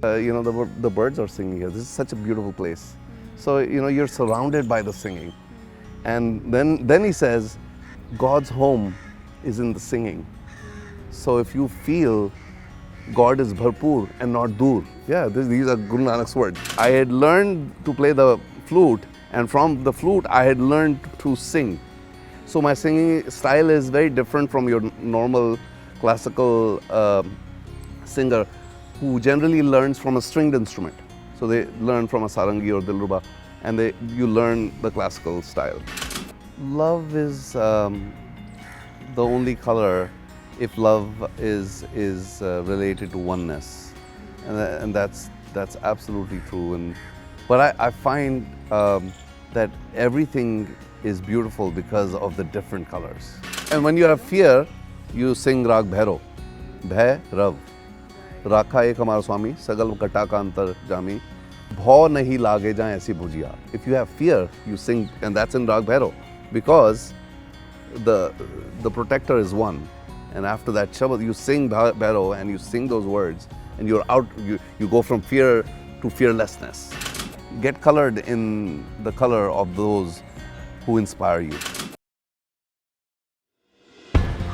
The birds are singing here. This is such a beautiful place. So, you're surrounded by the singing. And then he says, God's home is in the singing. So if you feel God is bharpur and not dur. Yeah, these are Guru Nanak's words. I had learned to play the flute, and from the flute I had learned to sing. So my singing style is very different from your normal classical singer who generally learns from a stringed instrument. So they learn from a sarangi or dilruba, and you learn the classical style. Love is the only color if love is related to oneness, and that's absolutely true. But I find that everything is beautiful because of the different colors. And when you have fear, you sing Rag Bhairo, Bhay Rav, Rakha ek hamara swami, Sagal kata ka antar jami, Bhaw nahi lage jaye aisi bhujiya. If you have fear, you sing, and that's in Rag Bhairo, because the protector is one. And after that shabad, you sing Bhairo and you sing those words, and you're out. You go from fear to fearlessness. Get colored in the color of those who inspire you.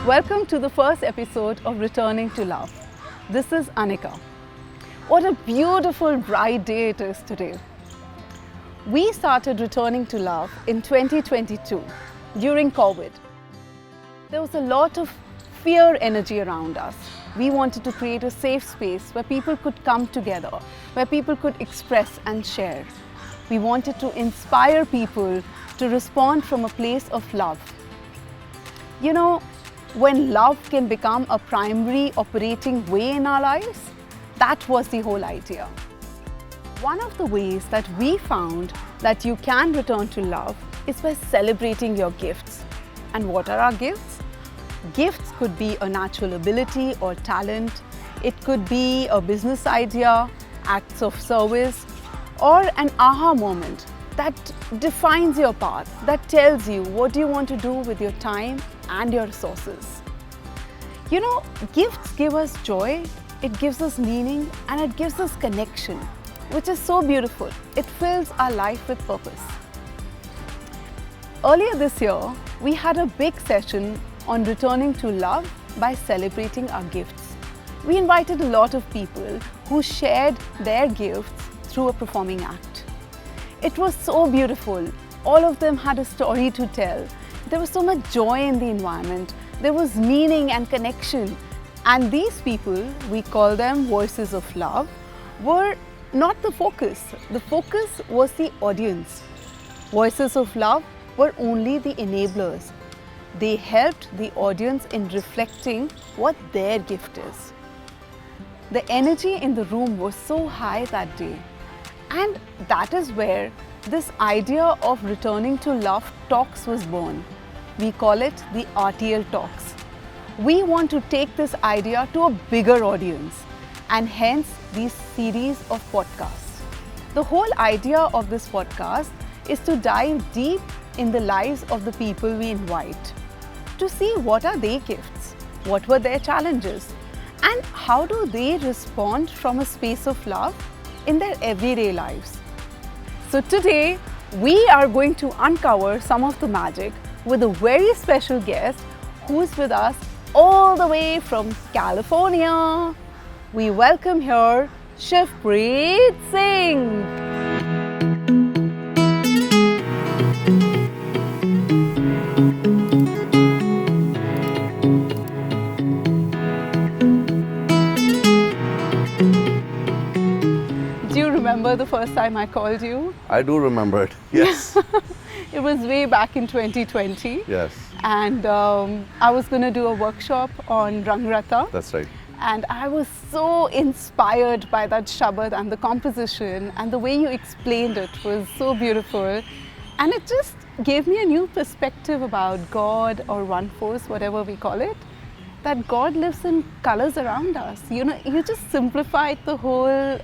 Welcome to the first episode of Returning to Love. This is Anika. What a beautiful, bright day it is today. We started Returning to Love in 2022 during COVID. There was a lot of fear energy around us. We wanted to create a safe space where people could come together, where people could express and share. We wanted to inspire people to respond from a place of love. You know, when love can become a primary operating way in our lives, that was the whole idea. One of the ways that we found that you can return to love is by celebrating your gifts. And what are our gifts? Gifts could be a natural ability or talent. It could be a business idea, acts of service, or an aha moment that defines your path, that tells you what do you want to do with your time and your resources. You know, gifts give us joy, it gives us meaning, and it gives us connection, which is so beautiful. It fills our life with purpose. Earlier this year, we had a big session on returning to love by celebrating our gifts. We invited a lot of people who shared their gifts through a performing act. It was so beautiful. All of them had a story to tell. There was so much joy in the environment. There was meaning and connection. And these people, we call them voices of love, were not the focus. The focus was the audience. Voices of love were only the enablers. They helped the audience in reflecting what their gift is. The energy in the room was so high that day. And that is where this idea of returning to love talks was born. We call it the RTL Talks. We want to take this idea to a bigger audience, and hence these series of podcasts. The whole idea of this podcast is to dive deep in the lives of the people we invite, to see what are their gifts, what were their challenges, and how do they respond from a space of love in their everyday lives. So today, we are going to uncover some of the magic with a very special guest who is with us all the way from California. We welcome here Shivpreet Singh. Remember the first time I called you? I do remember it, yes. It was way back in 2020. Yes. And I was going to do a workshop on Ratta. That's right. And I was so inspired by that shabad and the composition, and the way you explained it was so beautiful. And it just gave me a new perspective about God or One Force, whatever we call it. That God lives in colors around us. You know, you just simplified the whole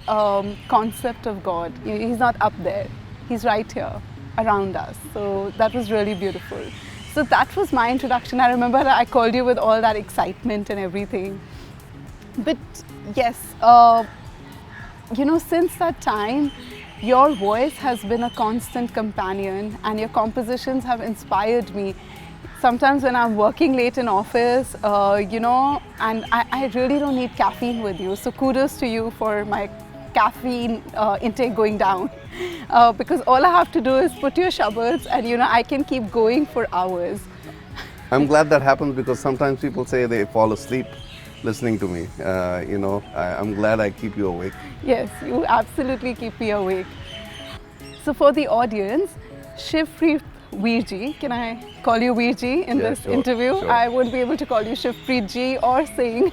concept of God. He's not up there. He's right here around us. So that was really beautiful. So that was my introduction. I remember I called you with all that excitement and everything. But yes, since that time, your voice has been a constant companion and your compositions have inspired me. Sometimes when I'm working late in office, and I really don't need caffeine with you. So kudos to you for my caffeine intake going down. Because all I have to do is put your shabads and I can keep going for hours. I'm glad that happens because sometimes people say they fall asleep listening to me. I'm glad I keep you awake. Yes, you absolutely keep me awake. So for the audience, Shivpreet Ji, can I call you Ji in this interview? Sure. I won't be able to call you Shivpreet Ji or Singh.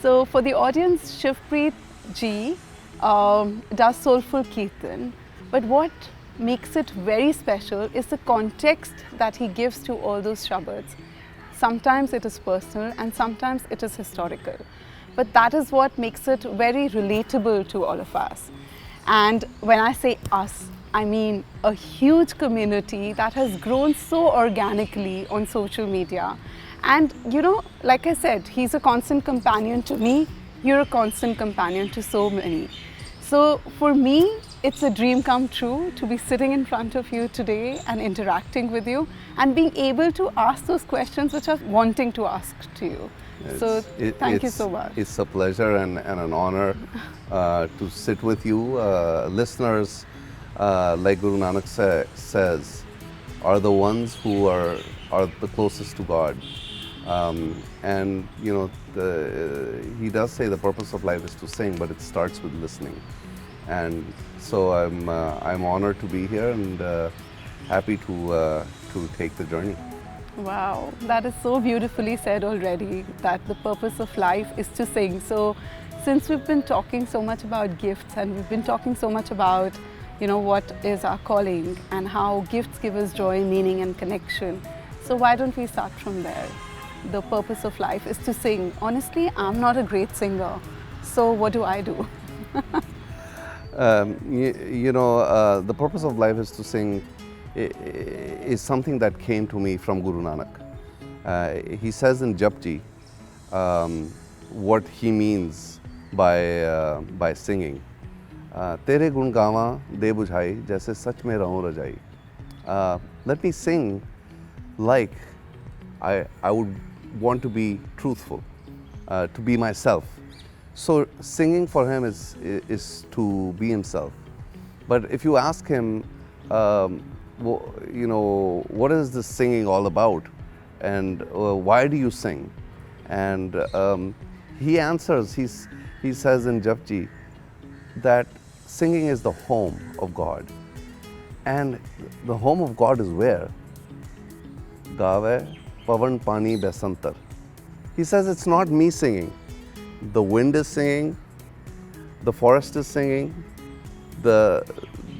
So for the audience, Shivpreet Ji does soulful kirtan. But what makes it very special is the context that he gives to all those shabads. Sometimes it is personal and sometimes it is historical. But that is what makes it very relatable to all of us. And when I say us, I mean a huge community that has grown so organically on social media. And like I said, he's a constant companion to me. You're a constant companion to so many. So for me, it's a dream come true to be sitting in front of you today and interacting with you and being able to ask those questions which I was wanting to ask to you. Thank you so much. It's a pleasure and an honor to sit with you. Listeners, like Guru Nanak says, are the ones who are the closest to God. He does say the purpose of life is to sing, but it starts with listening. And so I'm honored to be here and happy to take the journey. Wow, that is so beautifully said already, that the purpose of life is to sing. So since we've been talking so much about gifts and we've been talking so much about what is our calling and how gifts give us joy, meaning and connection. So why don't we start from there? The purpose of life is to sing. Honestly, I'm not a great singer. So what do I do? The purpose of life is to sing is something that came to me from Guru Nanak. He says in Japji what he means by singing. Tere gun gawa de bujhai jaise sach mein rahun rajai. Let me sing like I would want to be truthful, to be myself. So singing for him is to be himself. But if you ask him, what is this singing all about, and why do you sing? And he answers. He says in Japji that singing is the home of God, and the home of God is where? Gaave pavan pani besantar. He says it's not me singing. The wind is singing, the forest is singing, the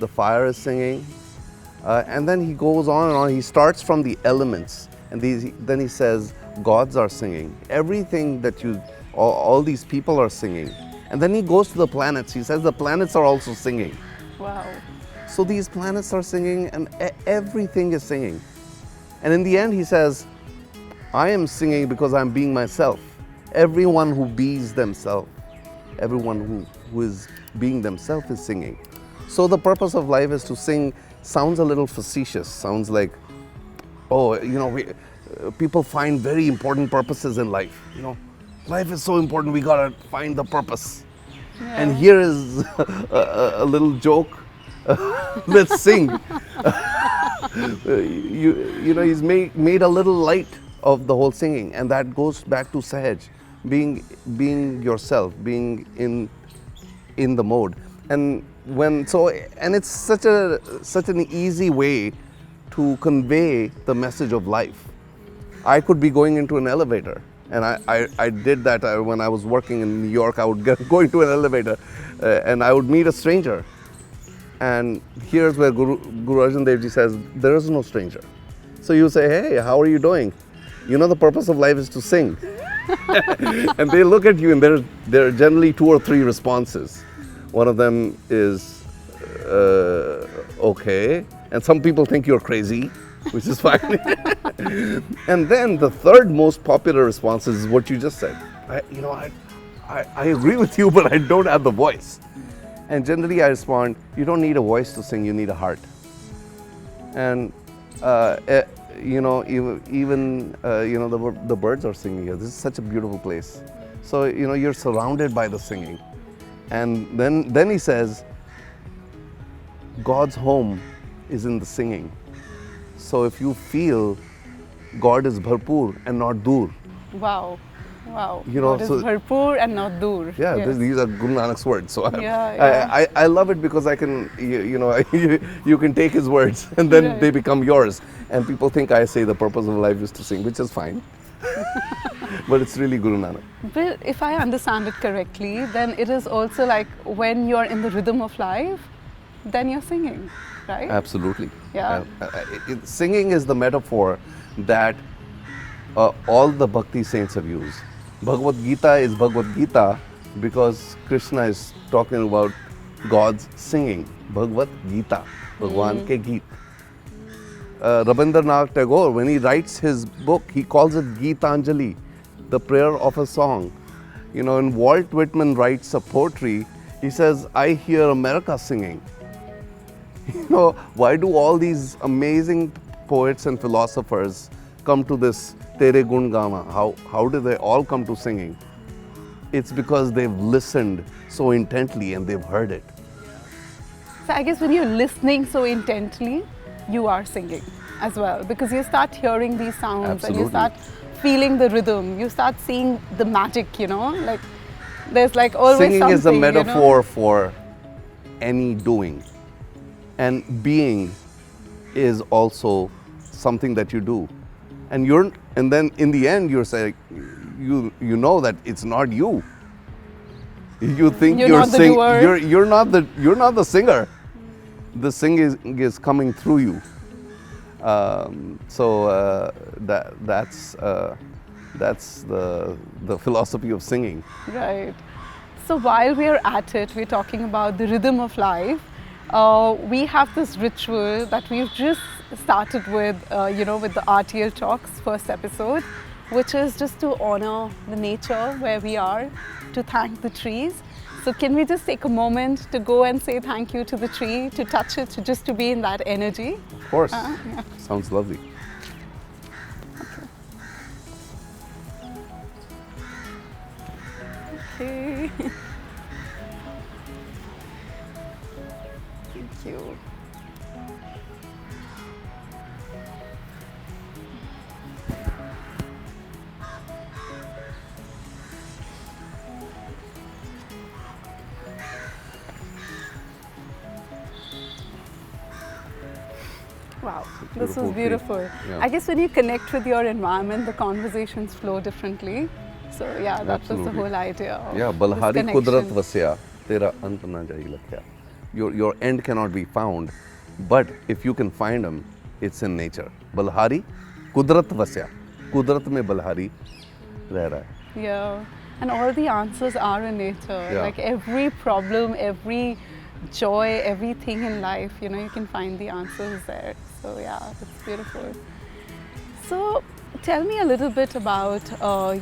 fire is singing, and then he goes on and on. He starts from the elements, and then he says gods are singing. Everything that all these people are singing, and then he goes to the planets. He says the planets are also singing. Wow! So these planets are singing, and everything is singing. And in the end, he says, I am singing because I'm being myself. Everyone who bees themselves, everyone who is being themselves is singing. So the purpose of life is to sing. Sounds a little facetious. Sounds like, people find very important purposes in life. Life is so important, we gotta find the purpose. Yeah. And here is a little joke. Let's sing. He's made a little light of the whole singing, and that goes back to Sahaj, being yourself, being in the mode. And it's such an easy way to convey the message of life. I could be going into an elevator, and I did that when I was working in New York. I would go into an elevator and I would meet a stranger. And here's where Guru Arjan Dev Ji says, there is no stranger. So you say, hey, how are you doing? The purpose of life is to sing. And they look at you, and there are generally 2 or 3 responses. One of them is, okay. And some people think you're crazy, which is fine. And then the third most popular response is what you just said. I agree with you, but I don't have the voice. And generally I respond, you don't need a voice to sing, you need a heart. And the birds are singing here. This is such a beautiful place. So you're surrounded by the singing. And then he says, God's home is in the singing. So if you feel God is bharpur and not dur. Wow. God is bharpur and not dur. Yeah, yes. These are Guru Nanak's words. So yeah. I love it because I can, you can take his words and then they become yours. And people think I say the purpose of life is to sing, which is fine. But it's really Guru Nanak. But if I understand it correctly, then it is also like when you're in the rhythm of life, then you're singing, right? Absolutely. Yeah. Singing is the metaphor that all the Bhakti saints have used. Bhagavad Gita is Bhagavad Gita because Krishna is talking about God's singing. Bhagavad Gita, Bhagwan ke Geet. Rabindranath Tagore, when he writes his book, he calls it Geetanjali, the prayer of a song. And Walt Whitman writes a poetry, he says, I hear America singing. Why do all these amazing poets and philosophers come to this Tere Gun Gama? How do they all come to singing? It's because they've listened so intently and they've heard it. So I guess when you're listening so intently, you are singing as well, because you start hearing these sounds. Absolutely. And you start feeling the rhythm, you start seeing the magic, like there's like always singing something. Is a metaphor for any doing, and being is also something that you do, and then in the end you're saying, you know that it's not you. You think you're singing. You're not the singer. The singing is coming through you. That's the philosophy of singing. Right. So while we're at it, we're talking about the rhythm of life. We have this ritual that we've just started with, with the RTL Talks first episode, which is just to honor the nature where we are, to thank the trees. So can we just take a moment to go and say thank you to the tree, to touch it, just to be in that energy? Of course. Sounds lovely. Okay. Thank you. Wow, this was beautiful. Yeah. I guess when you connect with your environment, the conversations flow differently. So yeah, that was the whole idea of Balhari this Kudrat connection. Vasya, Tera Ant Na Jai Lakhya. Your end cannot be found, but if you can find them, it's in nature. Balhari Kudrat Vasya. Kudrat mein Balhari reh raha hai. Yeah, and all the answers are in nature. Yeah. Like every problem, every joy, everything in life, you can find the answers there. So yeah, it's beautiful. So tell me a little bit about,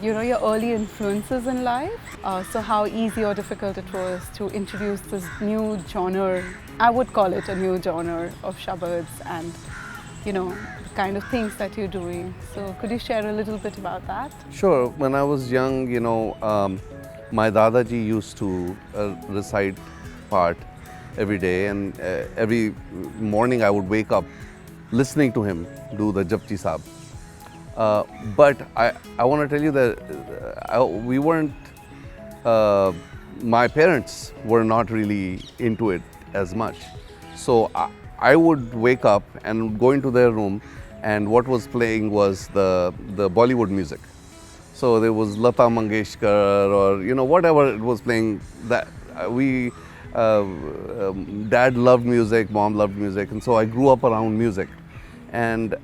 your early influences in life. So how easy or difficult it was to introduce this new genre, I would call it a new genre of shabads, and, the kind of things that you're doing. So could you share a little bit about that? Sure. When I was young, my Dadaji used to recite part every day, and every morning I would wake up listening to him do the Japji Sahib. But I want to tell you that we weren't, my parents were not really into it as much. So I would wake up and go into their room, and what was playing was the Bollywood music. So there was Lata Mangeshkar or whatever it was playing. That Dad loved music, Mom loved music, and so I grew up around music. And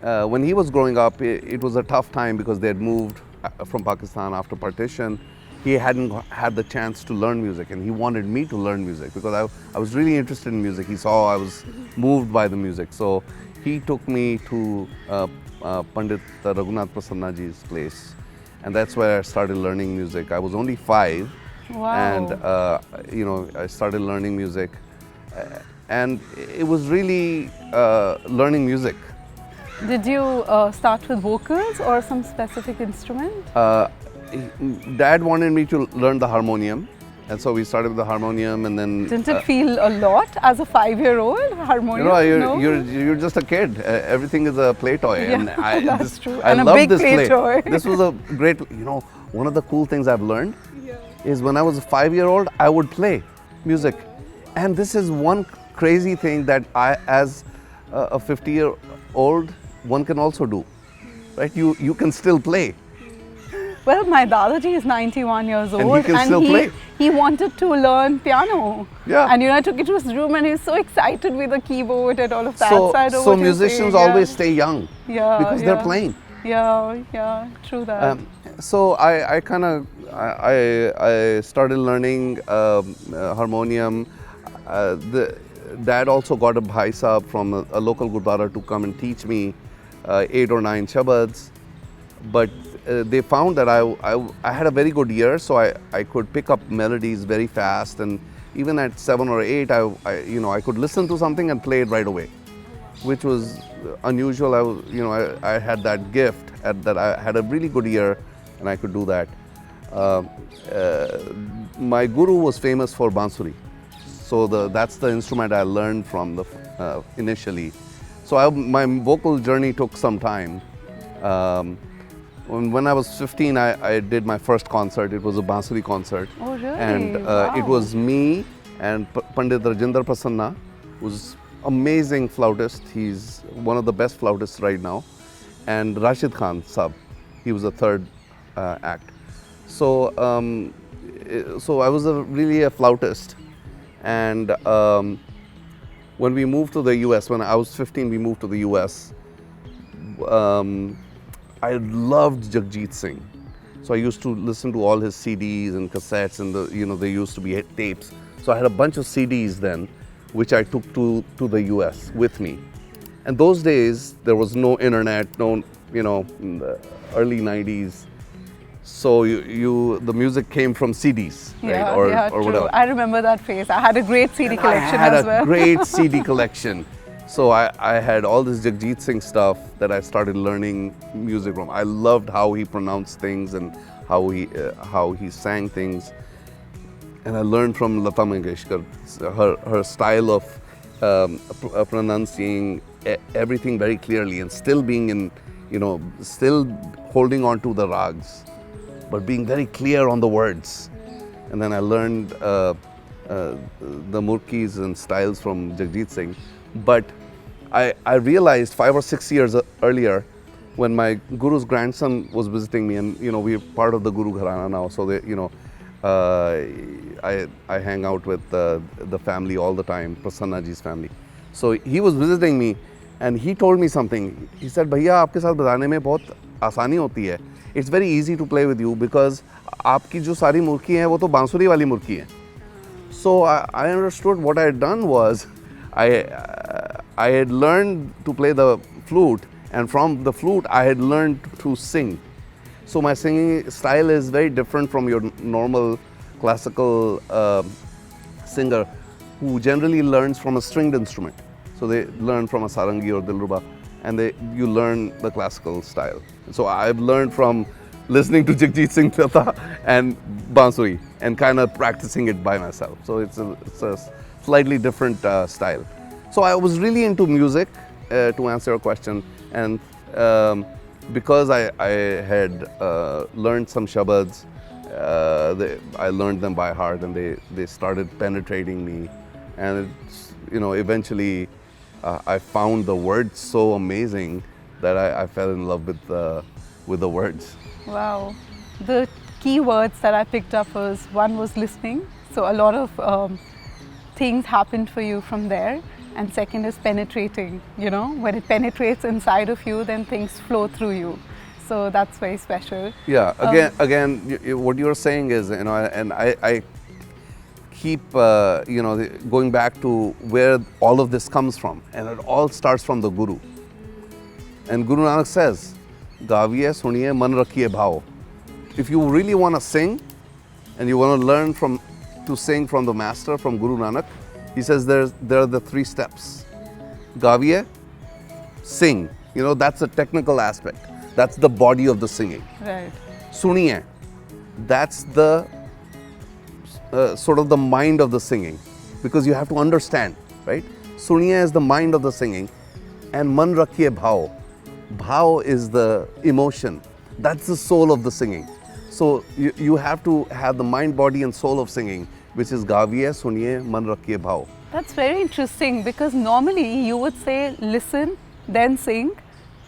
when he was growing up, it was a tough time because they had moved from Pakistan after partition. He hadn't had the chance to learn music, and he wanted me to learn music because I was really interested in music. He saw I was moved by the music. So he took me to Pandit Raghunath Prasanna ji's place, and that's where I started learning music. I was only 5, Wow. And I started learning music, and it was really learning music. Did you start with vocals or some specific instrument? Dad wanted me to learn the harmonium, and so we started with the harmonium, and then Didn't it feel a lot as a 5-year-old harmonium? you're just a kid. Everything is a play toy, Yeah, and that's true. I And a love big this play toy. This was a great. One of the cool things I've learned is when I was a 5-year-old, I would play music, and this is one crazy thing that I, as a 50-year-old, one can also do, right? You can still play. Well, my Dadaji is 91 years old, And he can still play. He wanted to learn piano. Yeah. And I took it to his room, and he was so excited with the keyboard and all of that. I know So what you're musicians saying, always stay young, yeah, because they're playing. Yeah, true that. So I started learning harmonium. The dad also got a bhai sahab from a local gurdwara to come and teach me 8 or 9 shabads, but they found that I had a very good ear, so I could pick up melodies very fast, and even at 7 or 8, I could listen to something and play it right away, which was unusual. I had that gift that I had a really good ear, and I could do that. My guru was famous for bansuri, so that's the instrument I learned from initially. So my vocal journey took some time. When I was 15, I did my first concert. It was a bansuri concert. Oh, really? And Wow. it was me and Pandit Rajinder Prasanna, who's amazing flautist. He's one of the best flautists right now. And Rashid Khan Sab, he was the third act. So I was really a flautist. And when we moved to the US, when I was 15, we moved to the US. I loved Jagjit Singh. So I used to listen to all his CDs and cassettes, and they used to be tapes. So I had a bunch of CDs then, which I took to the US with me. And those days, there was no internet, in the early 90s. So the music came from CDs, right? Or true. whatever. I remember that phase. I had a great CD collection I had as a well. great CD collection. So I had all this Jagjit Singh stuff that I started learning music from. I loved how he pronounced things and how he sang things. And I learned from Lata Mangeshkar, her style of pronouncing everything very clearly and still being still holding on to the rags, but being very clear on the words. And then I learned the murkis and styles from Jagjit Singh. But I realized 5 or 6 years earlier, when my guru's grandson was visiting me, and we're part of the Guru Gharana now, so I hang out with the family all the time, Prasanna ji's family. So he was visiting me, and he told me something. He said, "Bhaiya, आपके साथ बजाने में बहुत आसानी होती है. It's very easy to play with you because आपकी जो सारी मुर्की हैं वो तो बांसुरी वाली मुर्की हैं." So I understood what I had done was I had learned to play the flute, and from the flute I had learned to sing. So my singing style is very different from your normal classical singer who generally learns from a stringed instrument. So they learn from a sarangi or dilruba, and you learn the classical style. So I've learned from listening to Jagjit Singh Lata and bansuri and kind of practicing it by myself. So it's a slightly different style. So I was really into music, to answer your question, and because I had learned some shabads, I learned them by heart, and they started penetrating me, and eventually I found the words so amazing that I fell in love with the words. Wow. The key words that I picked up one was listening. So a lot of things happened for you from there. And second is penetrating. When it penetrates inside of you, then things flow through you. So that's very special. Yeah. Again, what you're saying is, and I keep, going back to where all of this comes from, and it all starts from the Guru. And Guru Nanak says, "Gaviye, suniye, man rakhiye bhao." If you really want to sing, and you want to learn to sing from the master, from Guru Nanak, he says there are the 3 steps. Gaviye, sing. That's a technical aspect. That's the body of the singing. Right. Suniye, that's the sort of the mind of the singing, because you have to understand, right? Suniye is the mind of the singing, and man rakhiye bhav. Bhav is the emotion. That's the soul of the singing. So you have to have the mind, body and soul of singing, which is gaviye, suniye, man rakhiye bhav. That's very interesting, because normally you would say listen, then sing,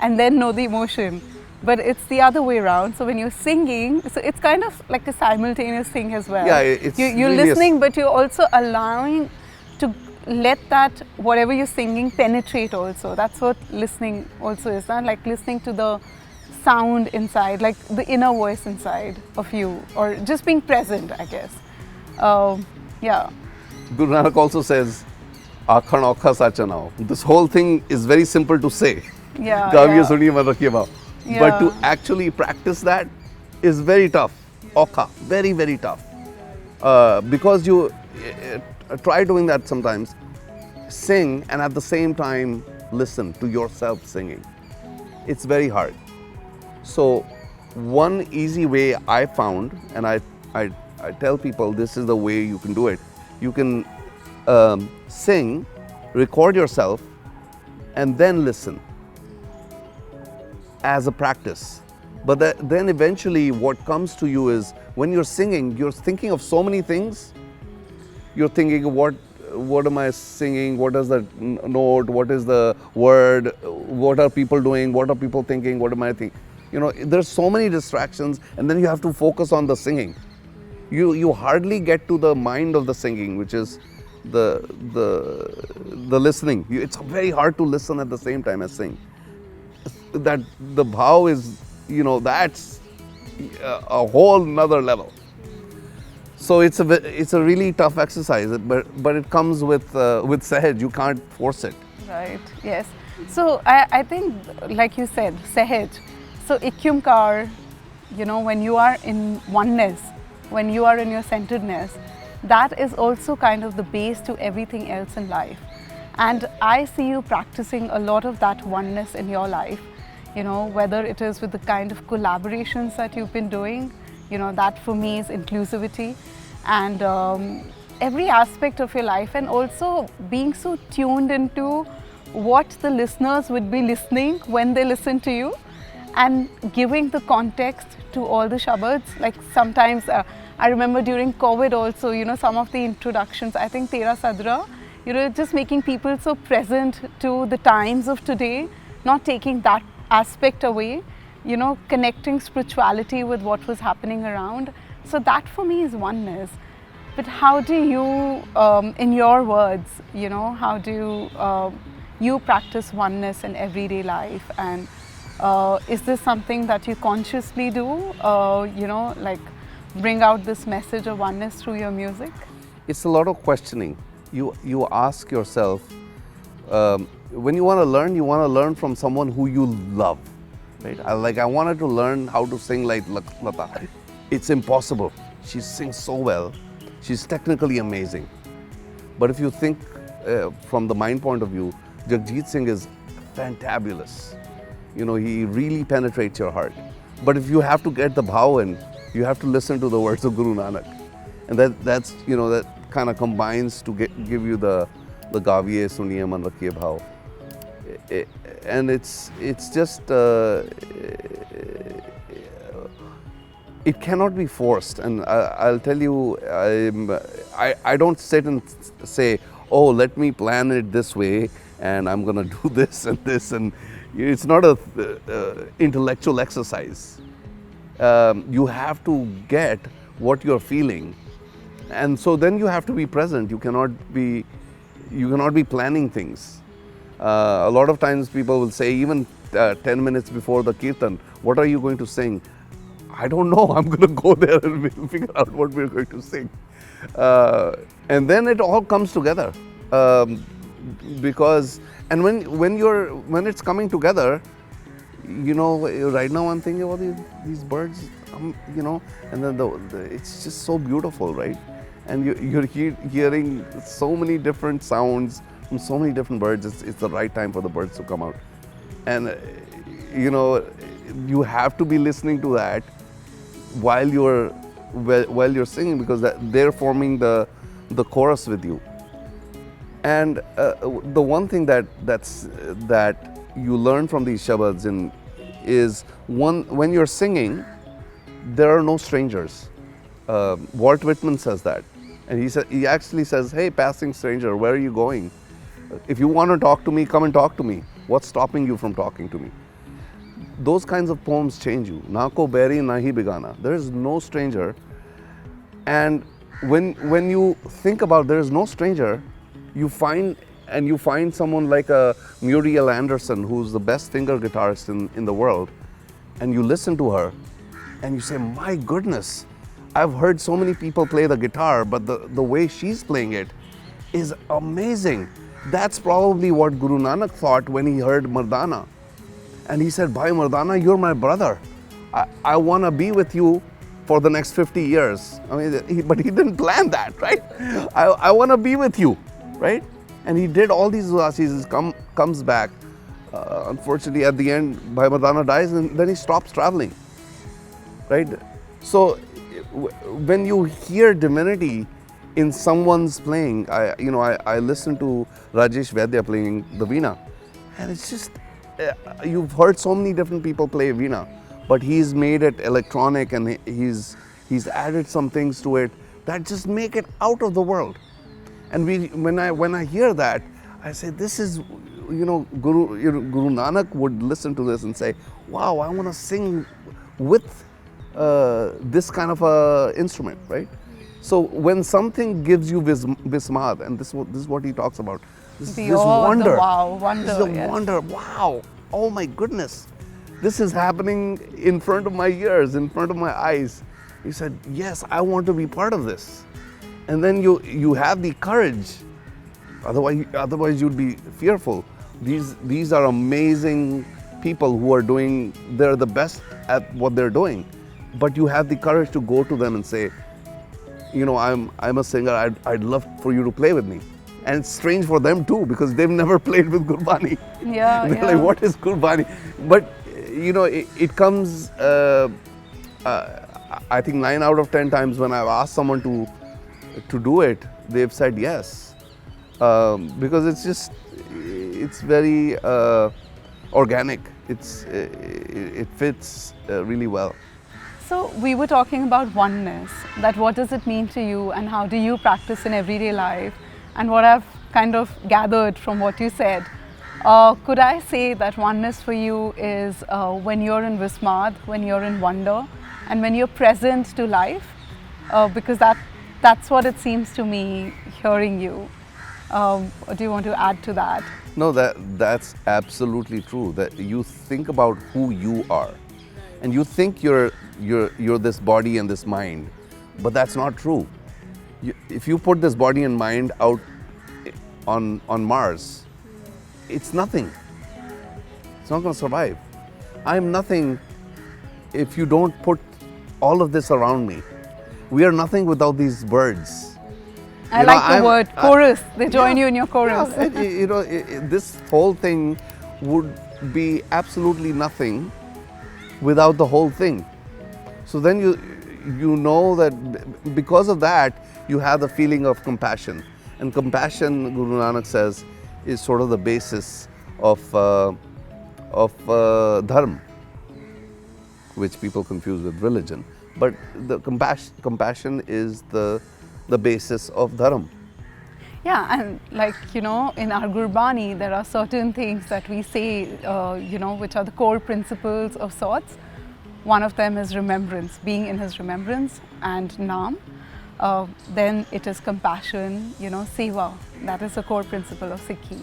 and then know the emotion. But it's the other way around. So when you're singing, so it's kind of like a simultaneous thing as well. Yeah, it's you're really listening, but you're also allowing to let that whatever you're singing penetrate also. That's what listening also is, not like listening to the sound inside, like the inner voice inside of you, or just being present, I guess. Yeah. Guru Nanak also says, Akhan aukha sacha nao. This whole thing is very simple to say. Yeah. Gaviye, suniye, man rakhiye bhav. Yeah. But to actually practice that is very tough. Aukha, very, very tough. Because you try doing that sometimes. Sing and at the same time listen to yourself singing. It's very hard. So one easy way I found, and I tell people this is the way you can do it. You can sing, record yourself, and then listen as a practice. But then eventually what comes to you is, when you're singing, you're thinking of so many things. You're thinking, what am I singing? What is the note? What is the word? What are people doing? What are people thinking? What am I thinking? There's so many distractions, and then you have to focus on the singing. You hardly get to the mind of the singing, which is the listening. It's very hard to listen at the same time as sing. That the bhav is, that's a whole nother level. So it's a really tough exercise, but it comes with sahaj. You can't force it. Right. Yes. So I think, like you said, sahaj. So ikyumkar, when you are in oneness, when you are in your centeredness, that is also kind of the base to everything else in life. And I see you practicing a lot of that oneness in your life. Whether it is with the kind of collaborations that you've been doing, that for me is inclusivity, and every aspect of your life, and also being so tuned into what the listeners would be listening when they listen to you, and giving the context to all the shabads. Like sometimes, I remember during COVID also, some of the introductions, I think Tera Sadra, just making people so present to the times of today, not taking that aspect away, connecting spirituality with what was happening around. So that for me is oneness. But how do you, in your words, how do you practice oneness in everyday life? And is this something that you consciously do, like bring out this message of oneness through your music? It's a lot of questioning. You ask yourself, when you want to learn from someone who you love, right? I wanted to learn how to sing like Ratta. It's impossible. She sings so well. She's technically amazing. But if you think from the mind point of view, Jagjit Singh is fantabulous. He really penetrates your heart. But if you have to get the bhav in, you have to listen to the words of Guru Nanak. And that's that kind of combines to give you the gaviye, suniye, man rakhiye bhav. And it's just, it cannot be forced. And I'll tell you, I don't sit and say, oh, let me plan it this way, and I'm going to do this and this. And it's not a intellectual exercise. You have to get what you're feeling. And so then you have to be present. You cannot be planning things. A lot of times people will say, even 10 minutes before the kirtan, what are you going to sing? I don't know. I'm going to go there and we'll figure out what we're going to sing. And then it all comes together. Because, and when it's coming together, right now I'm thinking about these birds. you know, and then it's just so beautiful, right? And you're hearing so many different sounds from so many different birds. It's the right time for the birds to come out. And, you know, you have to be listening to that while you're singing, because they're forming the chorus with you. And the one thing that you learn from these shabads is when you're singing, there are no strangers. Walt Whitman says that, and he actually says, "Hey, passing stranger, where are you going? If you want to talk to me, come and talk to me. What's stopping you from talking to me?" Those kinds of poems change you. Na ko beri nahi bigana. There is no stranger, and when you think about there is no stranger, you find someone like a Muriel Anderson, who's the best finger guitarist in the world, and you listen to her, and you say, "My goodness, I've heard so many people play the guitar, but the way she's playing it is amazing." That's probably what Guru Nanak thought when he heard Mardana. And he said, "Bhai Mardana, you're my brother. I want to be with you for the next 50 years. I mean, but he didn't plan that, right? I want to be with you, right? And he did all these udasis, comes back. Unfortunately, at the end, Bhai Mardana dies, and then he stops traveling, right? So when you hear divinity in someone's playing, I listen to Rajesh Vaidya playing the veena, and it's just, you've heard so many different people play veena, but he's made it electronic, and he's added some things to it that just make it out of the world. And when I hear that, I say, this is, Guru Nanak would listen to this and say, "Wow, I want to sing with this kind of a instrument," right? So when something gives you vismad, and this is what he talks about, this wonder, this is a wonder. Wow, oh my goodness, this is happening in front of my ears, in front of my eyes. He said, "Yes, I want to be part of this." And then you have the courage. Otherwise you'd be fearful. These are amazing people who are they're the best at what they're doing. But you have the courage to go to them and say, I'm a singer, I'd love for you to play with me. And it's strange for them too, because they've never played with Gurbani. Yeah. They're like, what is Gurbani? But it comes, I think 9 out of 10 times when I've asked someone to do it, they've said yes. Because it's very organic. It fits really well. So we were talking about oneness, that what does it mean to you and how do you practice in everyday life? And what I've kind of gathered from what you said, could I say that oneness for you is when you're in Vismad, when you're in wonder, and when you're present to life? Because that's what it seems to me hearing you. Do you want to add to that? No, that's absolutely true. That you think about who you are, and you think you're this body and this mind, but that's not true. If you put this body and mind out on Mars, it's nothing. It's not going to survive. I'm nothing if you don't put all of this around me. We are nothing without these birds. I like the word chorus. They join you in your chorus. This whole thing would be absolutely nothing without the whole thing. So then you know that because of that, you have the feeling of compassion. And compassion, Guru Nanak says, is sort of the basis of dharma, which people confuse with religion. But the compassion is the basis of dharma. Yeah, and in our Gurbani, there are certain things that we say, which are the core principles of sorts. One of them is remembrance, being in his remembrance, and Naam. Then it is compassion, seva, that is the core principle of Sikhi,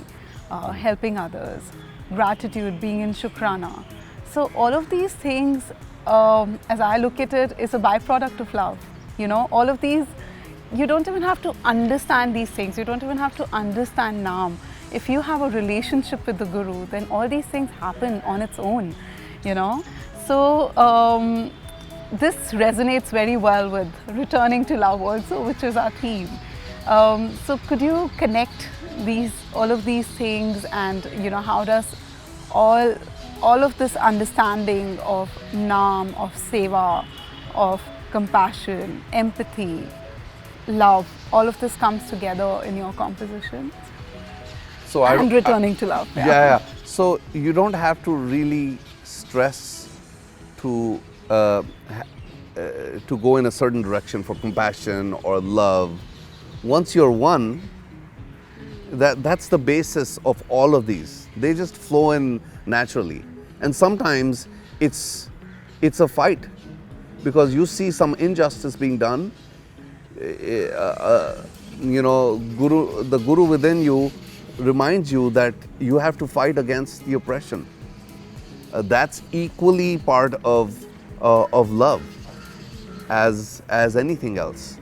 helping others, gratitude, being in Shukrana. So all of these things, as I look at it, is a byproduct of love. All of these, you don't even have to understand these things. You don't even have to understand Naam. If you have a relationship with the Guru, then all these things happen on its own, So this resonates very well with returning to love also, which is our theme. So could you connect all of these things, and how does all of this understanding of naam, of seva, of compassion, empathy, love, all of this comes together in your composition? So and returning to love. Yeah. So you don't have to really stress to go in a certain direction for compassion or love. Once you're one, that's the basis of all of these. They just flow in naturally. And sometimes it's a fight because you see some injustice being done. The guru within you reminds you that you have to fight against the oppression. That's equally part of love as anything else.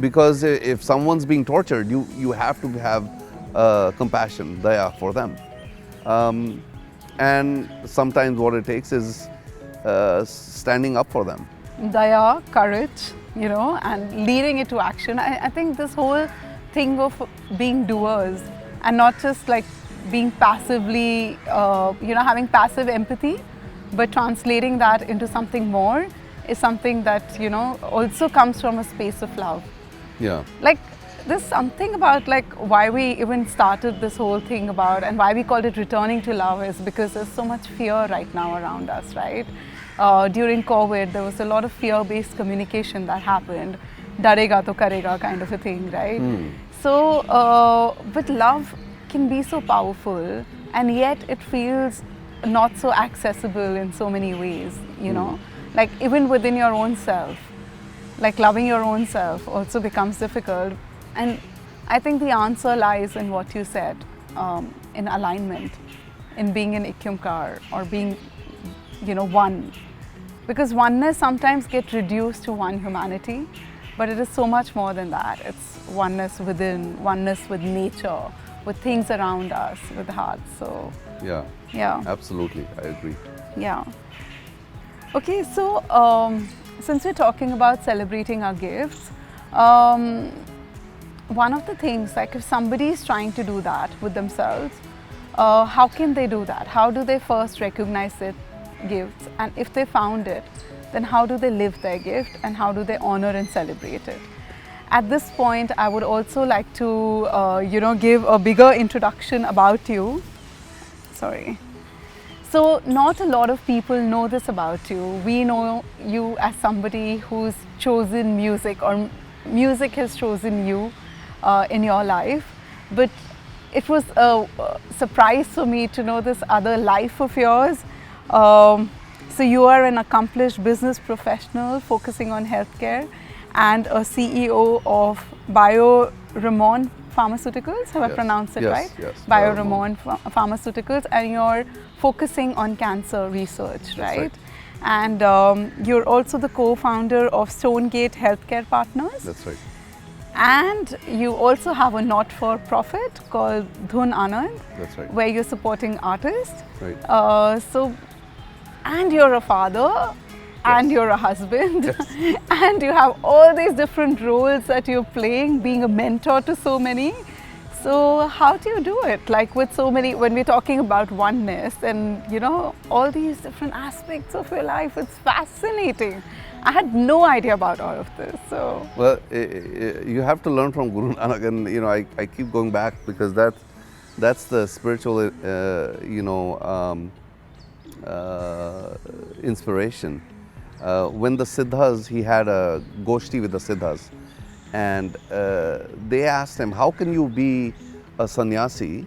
Because if someone's being tortured, you have to have compassion, daya for them. And sometimes what it takes is standing up for them. Daya, courage, and leading it to action. I think this whole thing of being doers and not just like being passively, having passive empathy, but translating that into something more is something that, also comes from a space of love. Yeah. Like, there's something about like why we even started this whole thing about, and why we called it returning to love, is because there's so much fear right now around us, right? During COVID, there was a lot of fear-based communication that happened. Darega to karega kind of a thing, right? So, but love can be so powerful, and yet it feels not so accessible in so many ways, Like even within your own self, like loving your own self also becomes difficult. And I think the answer lies in what you said, in alignment, in being an ikyumkar, or being, one. Because oneness sometimes gets reduced to one humanity, but it is so much more than that. It's oneness within, oneness with nature, with things around us, with the heart. So yeah, Absolutely, I agree. Yeah. Okay, so since we're talking about celebrating our gifts, one of the things, like if somebody is trying to do that with themselves, how can they do that? How do they first recognize their gifts? And if they found it, then how do they live their gift, and how do they honor and celebrate it? At this point, I would also like to, give a bigger introduction about you. Sorry. So not a lot of people know this about you. We know you as somebody who's chosen music, or music has chosen you in your life. But it was a surprise for me to know this other life of yours. So you are an accomplished business professional focusing on healthcare, and a CEO of Ramon Pharmaceuticals. Have I pronounced it right? Yes. Ramon Pharmaceuticals, and you're focusing on cancer research, right? And you're also the co-founder of Stonegate Healthcare Partners. That's right. And you also have a not-for-profit called Dhun Anand. That's right. Where you're supporting artists. Right. And you're a father, and you're a husband, Yes. and you have all these different roles that you're playing, being a mentor to so many. So how do you do it? Like with so many, when we're talking about oneness and, all these different aspects of your life, it's fascinating. I had no idea about all of this. So well, you have to learn from Guru Nanak, and I keep going back because that's the spiritual, inspiration. When the Siddhas, he had a goshti with the Siddhas, and they asked him, how can you be a sannyasi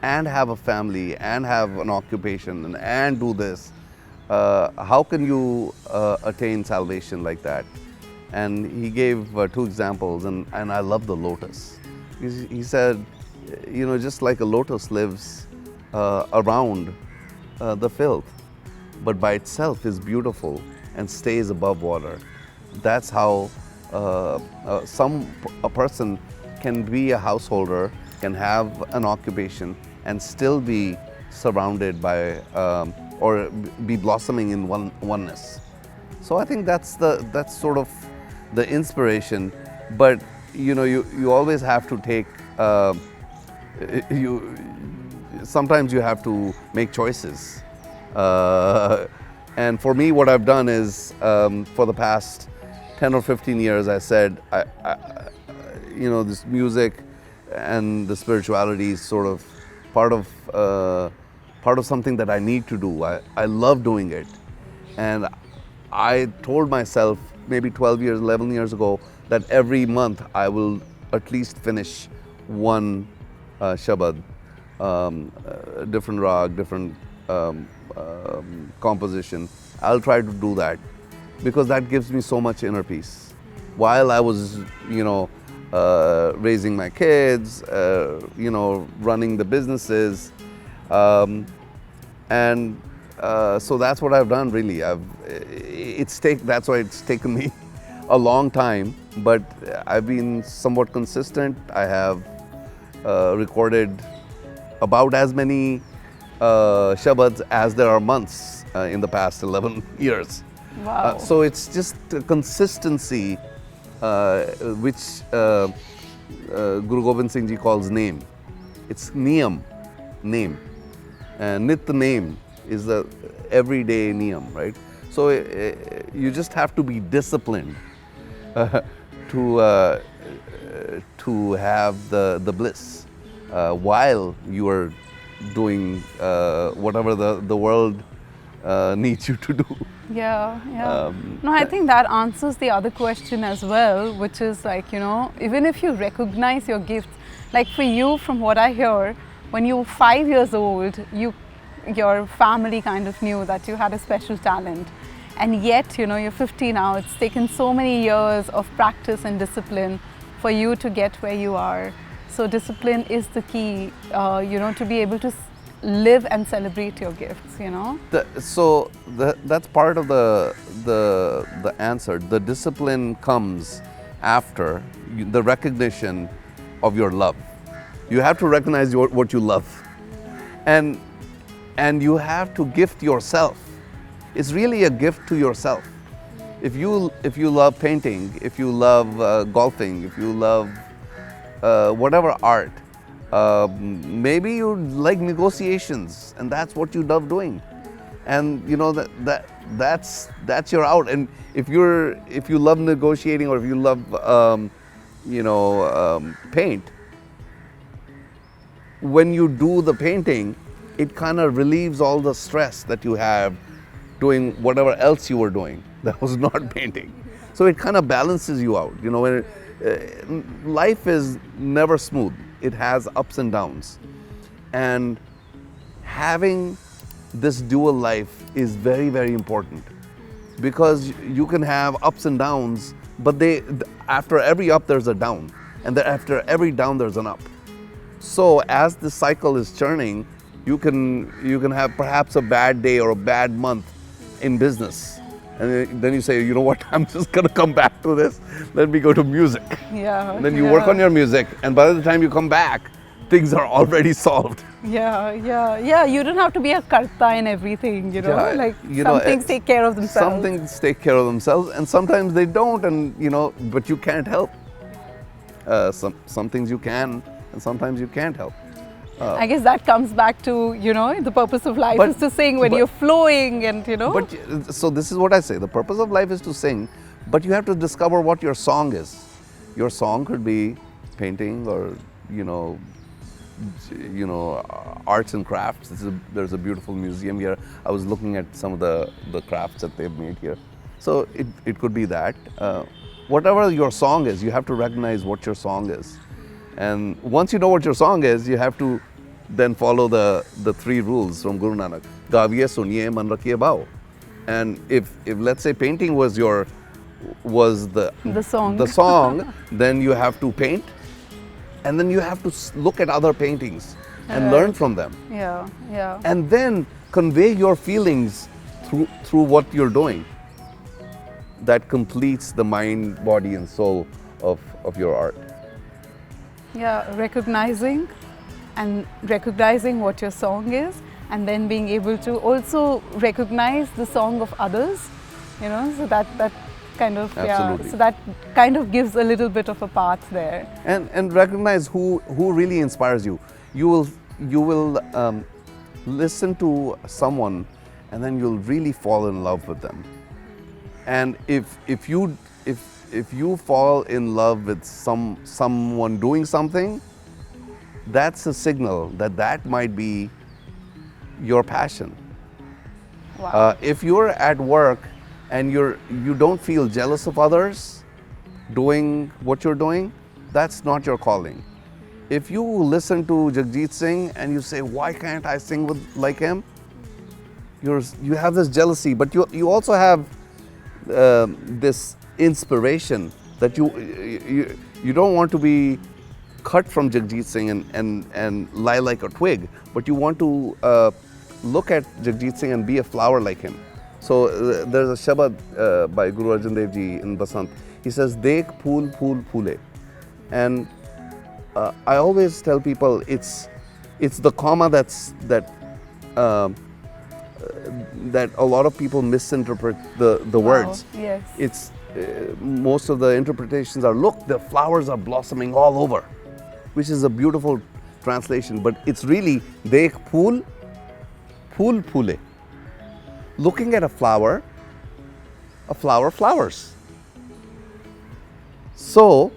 and have a family and have an occupation and do this? How can you attain salvation like that? And he gave two examples, and I love the lotus. He said, just like a lotus lives around the filth, but by itself is beautiful and stays above water. That's how a person can be a householder, can have an occupation, and still be surrounded by or be blossoming in oneness. So I think that's sort of the inspiration. But you always have to take you sometimes you have to make choices. And for me, what I've done is for the past 10 or 15 years, I said, this music and the spirituality is sort of part of something that I need to do. I love doing it. And I told myself maybe 12 years, 11 years ago that every month I will at least finish one shabad, different rag, different composition. I'll try to do that because that gives me so much inner peace. While I was, raising my kids, running the businesses, and so that's what I've done. Really, that's why it's taken me a long time, but I've been somewhat consistent. I have recorded about as many shabads as there are months in the past 11 years. Wow. So it's just a consistency, which Guru Gobind Singh Ji calls name. It's niyam, name. And nit name is the everyday niyam, right? So you just have to be disciplined to have the bliss while you are doing whatever the world needs you to do. Yeah. No, I think that answers the other question as well, which is like, even if you recognize your gifts, like for you, from what I hear, when you were 5 years old, your family kind of knew that you had a special talent. And yet, you're 50 now, it's taken so many years of practice and discipline for you to get where you are. So discipline is the key, to be able to live and celebrate your gifts, That's part of the answer. The discipline comes after the recognition of your love. You have to recognize what you love. And you have to gift yourself. It's really a gift to yourself. If you love painting, if you love golfing, if you love whatever art, maybe you like negotiations, and that's what you love doing. And that's your out. And if you love negotiating, or if you love paint, when you do the painting, it kind of relieves all the stress that you have doing whatever else you were doing that was not painting. So it kind of balances you out. Life is never smooth. It has ups and downs. And having this dual life is very, very important, because you can have ups and downs, but after every up there's a down, and then after every down there's an up. So as the cycle is churning, you can have perhaps a bad day or a bad month in business, and then you say, you know what, I'm just gonna come back to this. Let me go to music. Yeah. And then you work on your music, and by the time you come back, things are already solved. Yeah. You don't have to be a karta in everything, some things take care of themselves. Some things take care of themselves, and sometimes they don't, and but you can't help. Some things you can, and sometimes you can't help. I guess that comes back to, the purpose of life is to sing when you're flowing and, But so this is what I say. The purpose of life is to sing, but you have to discover what your song is. Your song could be painting or, arts and crafts. There's a beautiful museum here. I was looking at some of the crafts that they've made here. So it could be that. Whatever your song is, you have to recognize what your song is. And once you know what your song is, you have to then follow the 3 rules from Guru Nanak. Gaviye, suniye, man rakhiye bhao. And if let's say painting was the song, then you have to paint, and then you have to look at other paintings and learn from them. Yeah. And then convey your feelings through what you're doing. That completes the mind, body, and soul of your art. Yeah, recognizing what your song is, and then being able to also recognize the song of others you know, so that kind of, Absolutely. so that kind of gives a little bit of a path there. And recognize who really inspires you. You will listen to someone, and then you'll really fall in love with them. And if you fall in love with someone doing something, that's a signal that might be your passion. Wow. If you're at work and you don't feel jealous of others doing what you're doing, that's not your calling. If you listen to Jagjit Singh and you say, why can't I sing like him? You have this jealousy, but you also have this inspiration that you don't want to be cut from Jagjit Singh and lie like a twig, but you want to look at Jagjit Singh and be a flower like him. So there's a shabad by Guru Arjan Dev Ji in Basant. He says, "Dekh phool phool phule," and I always tell people it's the comma that a lot of people misinterpret the words. Yes. It's most of the interpretations are, look, the flowers are blossoming all over, which is a beautiful translation, but it's really dekh phool phool phule. Looking at a flower flowers. So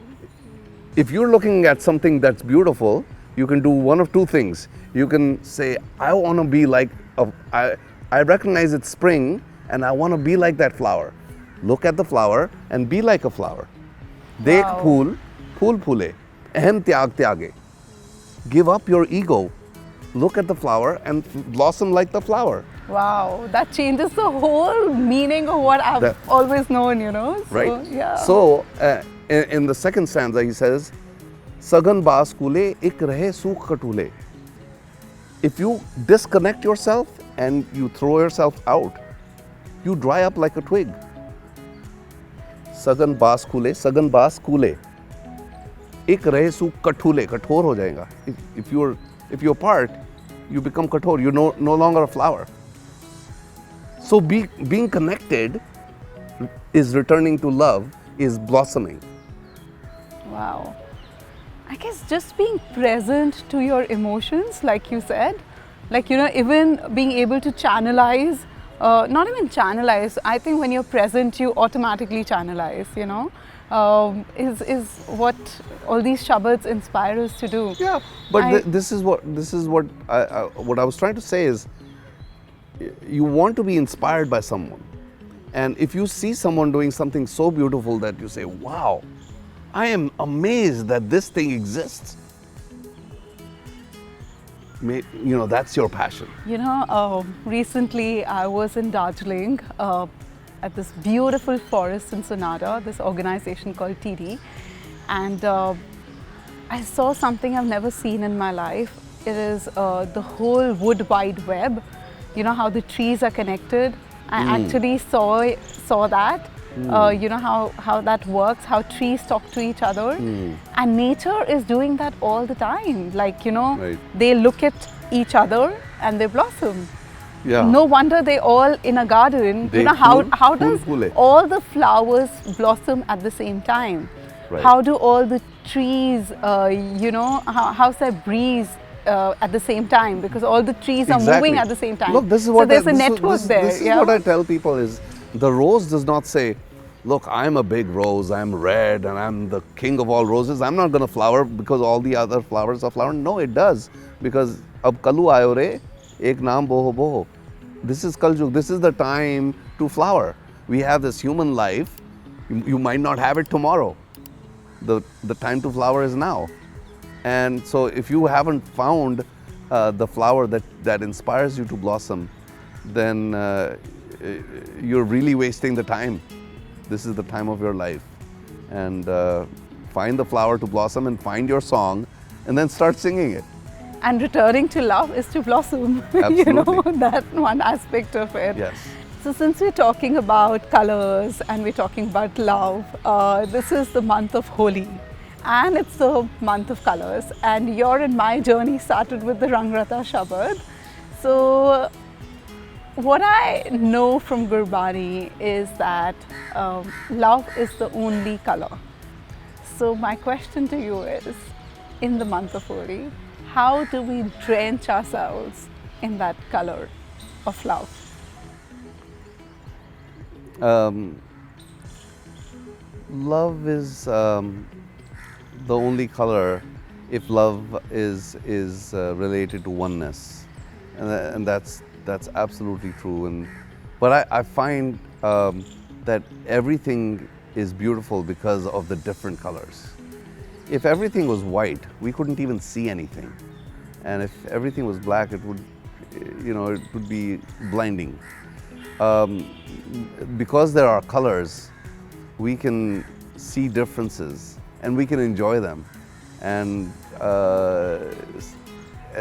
if you're looking at something that's beautiful, you can do one of two things. You can say, I want to be like I recognize it's spring and I want to be like that flower. Look at the flower and be like a flower. Dekh Wow. phool phool phule, ahem tyag tyage. Give up your ego. Look at the flower and blossom like the flower. Wow, that changes the whole meaning of what I've always known, you know. So, Right? Yeah. So, in the second stanza, he says, Sagan baas kule, ik rahe sukh katule. If you disconnect yourself and you throw yourself out, you dry up like a twig. Sagan baas kule, ik rahe sukh katule, kathor ho jayega. If you're apart, you become kathor. You're no longer a flower. So being connected is returning to love, is blossoming. Wow. I guess just being present to your emotions, like you said, like, you know, even being able to channelize, not even channelize, I think when you're present, you automatically channelize, you know, is what all these shabads inspire us to do. Yeah, but this is what I was trying to say is, you want to be inspired by someone, and if you see someone doing something so beautiful that you say, wow, I am amazed that this thing exists, you know, that's your passion. You know, recently I was in Darjeeling at this beautiful forest in Sonada, this organization called TD, and I saw something I've never seen in my life. It is the whole wood wide web. You know how the trees are connected. I actually saw that. You know how that works, how trees talk to each other, and nature is doing that all the time. Like, you know, Right. they look at each other and they blossom. Yeah. No wonder they all in a garden. They You know how does phule. all the flowers blossom at the same time? Right. How do all the trees, you know, how's there breeze at the same time? Because all the trees are moving at the same time. Look, this is what so there's a network there. This is what I tell people is, the rose does not say, look, I'm a big rose, I'm red, and I'm the king of all roses. I'm not going to flower because all the other flowers are flowering. No, it does. Because ab kalu aayo re, ek naam boho boho. This is Kaljug. This is the time to flower. We have this human life. You might not have it tomorrow. The time to flower is now. And so if you haven't found the flower that inspires you to blossom, then you're really wasting the time. This is the time of your life. And find the flower to blossom and find your song and then start singing it. And returning to love is to blossom. Absolutely. You know, that one aspect of it. Yes. So since we're talking about colors and we're talking about love, this is the month of Holi. And it's the month of colors. And your and my journey started with the Ratta shabad. So what I know from Gurbani is that love is the only color. So my question to you is, in the month of Holi, how do we drench ourselves in that color of love? Love is the only color if love is related to oneness, and that's absolutely true. But I find that everything is beautiful because of the different colors. If everything was white, we couldn't even see anything, and if everything was black, it would, it would be blinding. Because there are colors, we can see differences and we can enjoy them, and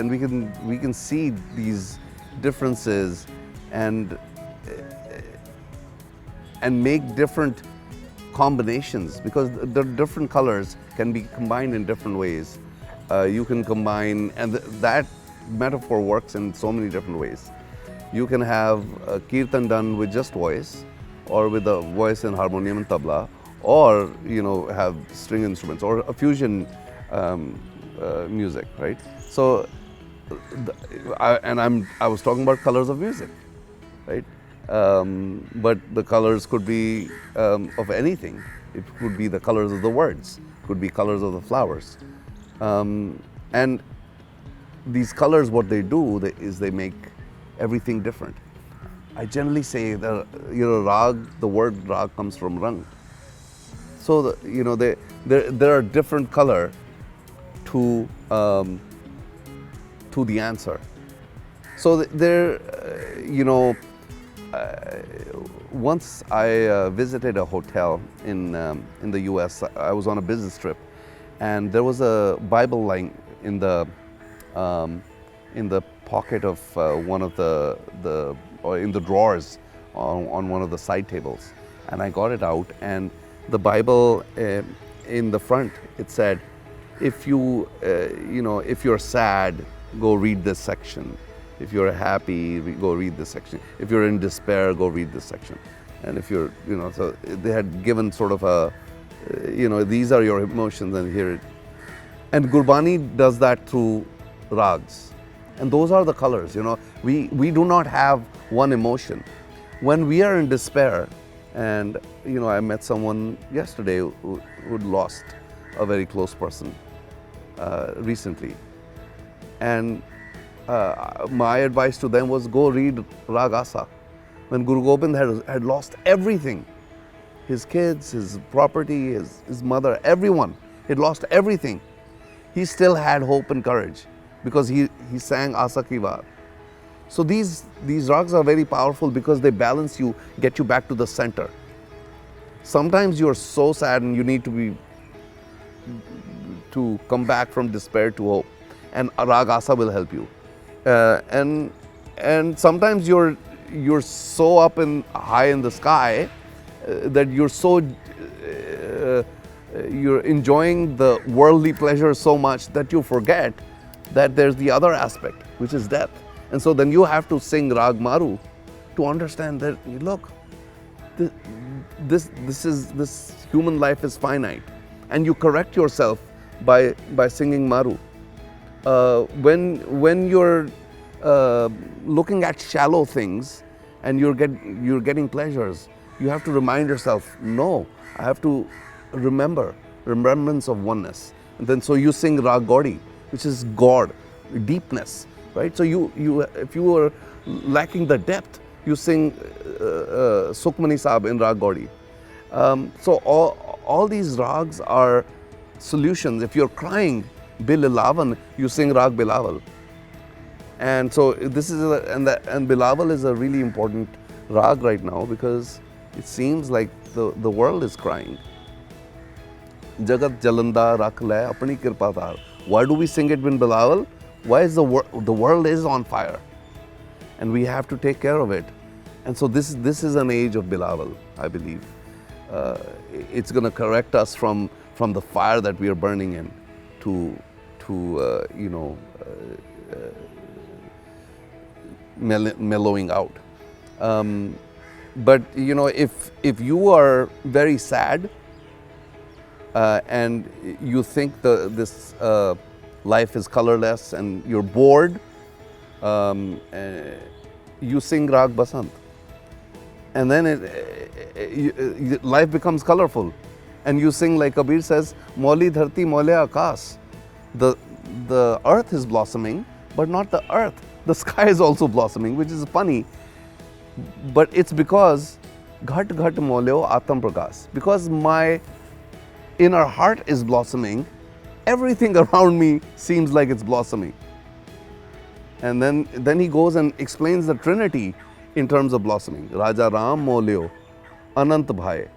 we can see these differences and make different combinations, because the different colors can be combined in different ways. You can combine, and that metaphor works in so many different ways. You can have a kirtan done with just voice, or with a voice and harmonium and tabla, or have string instruments, or a fusion music, right? So, I was talking about colors of music, right? But the colors could be of anything. It could be the colors of the words, could be colors of the flowers, and these colors, what they do is they make everything different. I generally say that rag, the word rag comes from rang. So there are different color to the answer. So once I visited a hotel in the U.S. I was on a business trip, and there was a Bible lying in the pocket of one of or in the drawers on one of the side tables, and I got it out, and the Bible in the front, it said, if if you're sad, go read this section. If you're happy, go read this section. If you're in despair, go read this section. And if you're, so they had given sort of a, these are your emotions, and here it. And Gurbani does that through rags. And those are the colors, We do not have one emotion. When we are in despair, and, I met someone yesterday who'd lost a very close person recently. And my advice to them was, go read Ragasa. When Guru Gobind had lost everything, his kids, his property, his mother, everyone, he'd lost everything. He still had hope and courage because he sang Asa Ki Vaar. So these rags are very powerful because they balance you, get you back to the center. Sometimes you're so sad and you need to come back from despair to hope, and Rag Asa will help you. And sometimes you're so up and high in the sky that you're enjoying the worldly pleasure so much that you forget that there's the other aspect, which is death. And so then you have to sing Rag Maru to understand that, look, this human life is finite, and you correct yourself by singing Maru. When you're looking at shallow things and you're getting pleasures, you have to remind yourself, no, I have to remembrance of oneness. And then so you sing Rag Gaudi, which is God, deepness, right? So if you are lacking the depth, you sing Sukhmani Saab in Rag Gaudi. So all these rags are solutions. If you're crying Bil Ilavan, you sing Rag Bilaval. And so this is and Bilaval is a really important rag right now, because it seems like the world is crying. Jagat Jalanda Rakh Le Apni Kirpa Dhar. Why do we sing it in Bilaval? Why is the world is on fire, and we have to take care of it. And so this is an age of Bilaval, I believe. It's going to correct us from the fire that we are burning in to mellowing out. But you know, if you are very sad and you think this life is colorless and you're bored, you sing Rag Basant, and then life becomes colorful, and you sing like Kabir says, "Mauli dharti maule akas." The earth is blossoming, but not the earth. The sky is also blossoming, which is funny. But it's because ghat ghat moleo atam prakas. Because my inner heart is blossoming, everything around me seems like it's blossoming. And then he goes and explains the Trinity in terms of blossoming. Raja Ram moleo anant bhai.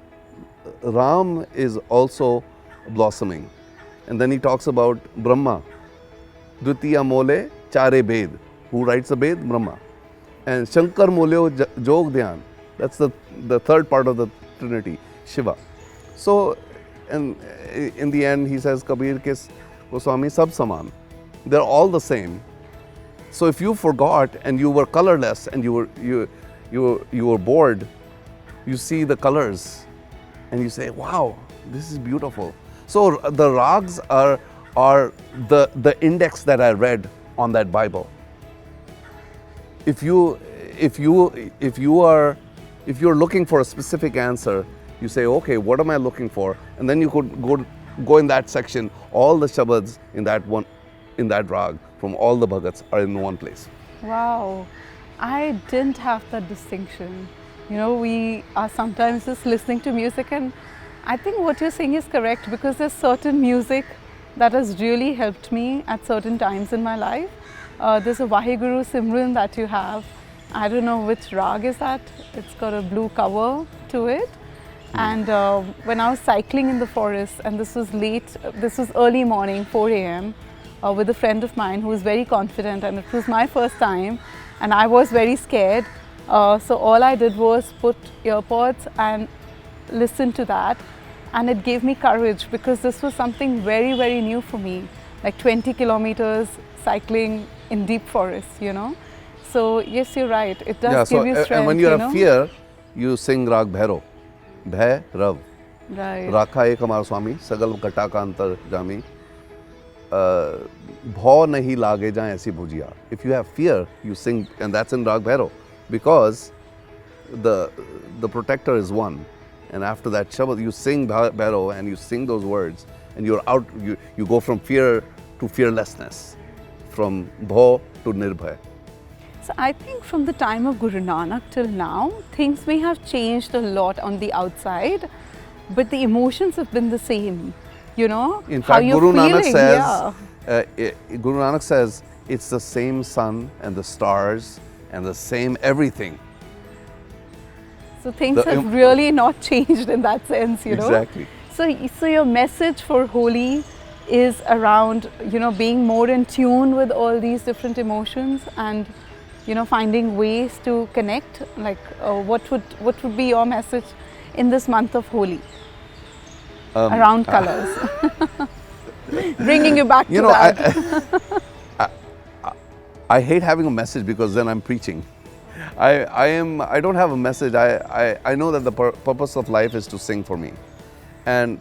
Ram is also blossoming. And then he talks about Brahma. Dvitiya mole chare bed. Who writes the bed? Brahma. And Shankar moleo jog dhyan. That's the third part of the Trinity, Shiva. So, and in the end, he says, Kabir ke Goswami sab saman. They're all the same. So if you forgot and you were colorless and you were bored, you see the colors and you say, wow, this is beautiful. So the rags are the index that I read on that Bible. If you're looking for a specific answer, you say, okay, what am I looking for? And then you could go in that section. All the shabads in that rag from all the bhagats are in one place. Wow, I didn't have that distinction. You know, we are sometimes just listening to music, and I think what you're saying is correct, because there's certain music that has really helped me at certain times in my life. There's a Vaheguru Simran that you have. I don't know which rag is that. It's got a blue cover to it. And when I was cycling in the forest, and this was early morning, 4 a.m., with a friend of mine who was very confident, and it was my first time, and I was very scared. So all I did was put earpods and listen to that, and it gave me courage, because this was something very, very new for me, like 20 kilometers cycling in deep forest, you know. So yes, you're right, it does give you strength. And when you have fear, you sing Rag Bhairo, Bhai Rav. Right. Rakha ek hamara swami, sagal kata ka antar jami. Bhaw nahi lage jaye aisi bhujiya. If you have fear, you sing, and that's in Rag Bhairo, because the protector is one. And after that shabad, you sing Bhairo and you sing those words, and you're out. You go from fear to fearlessness, from bhaw to nirbhay. So I think from the time of Guru Nanak till now, things may have changed a lot on the outside, but the emotions have been the same. You know, in fact, Guru Nanak says, it's the same sun and the stars and the same everything. So things have really not changed in that sense, you know. Exactly. So your message for Holi is around, you know, being more in tune with all these different emotions, and, you know, finding ways to connect. Like, what would be your message in this month of Holi around colors? Bringing you back to that. I hate having a message, because then I'm preaching. I don't have a message. I know that the purpose of life is to sing for me, and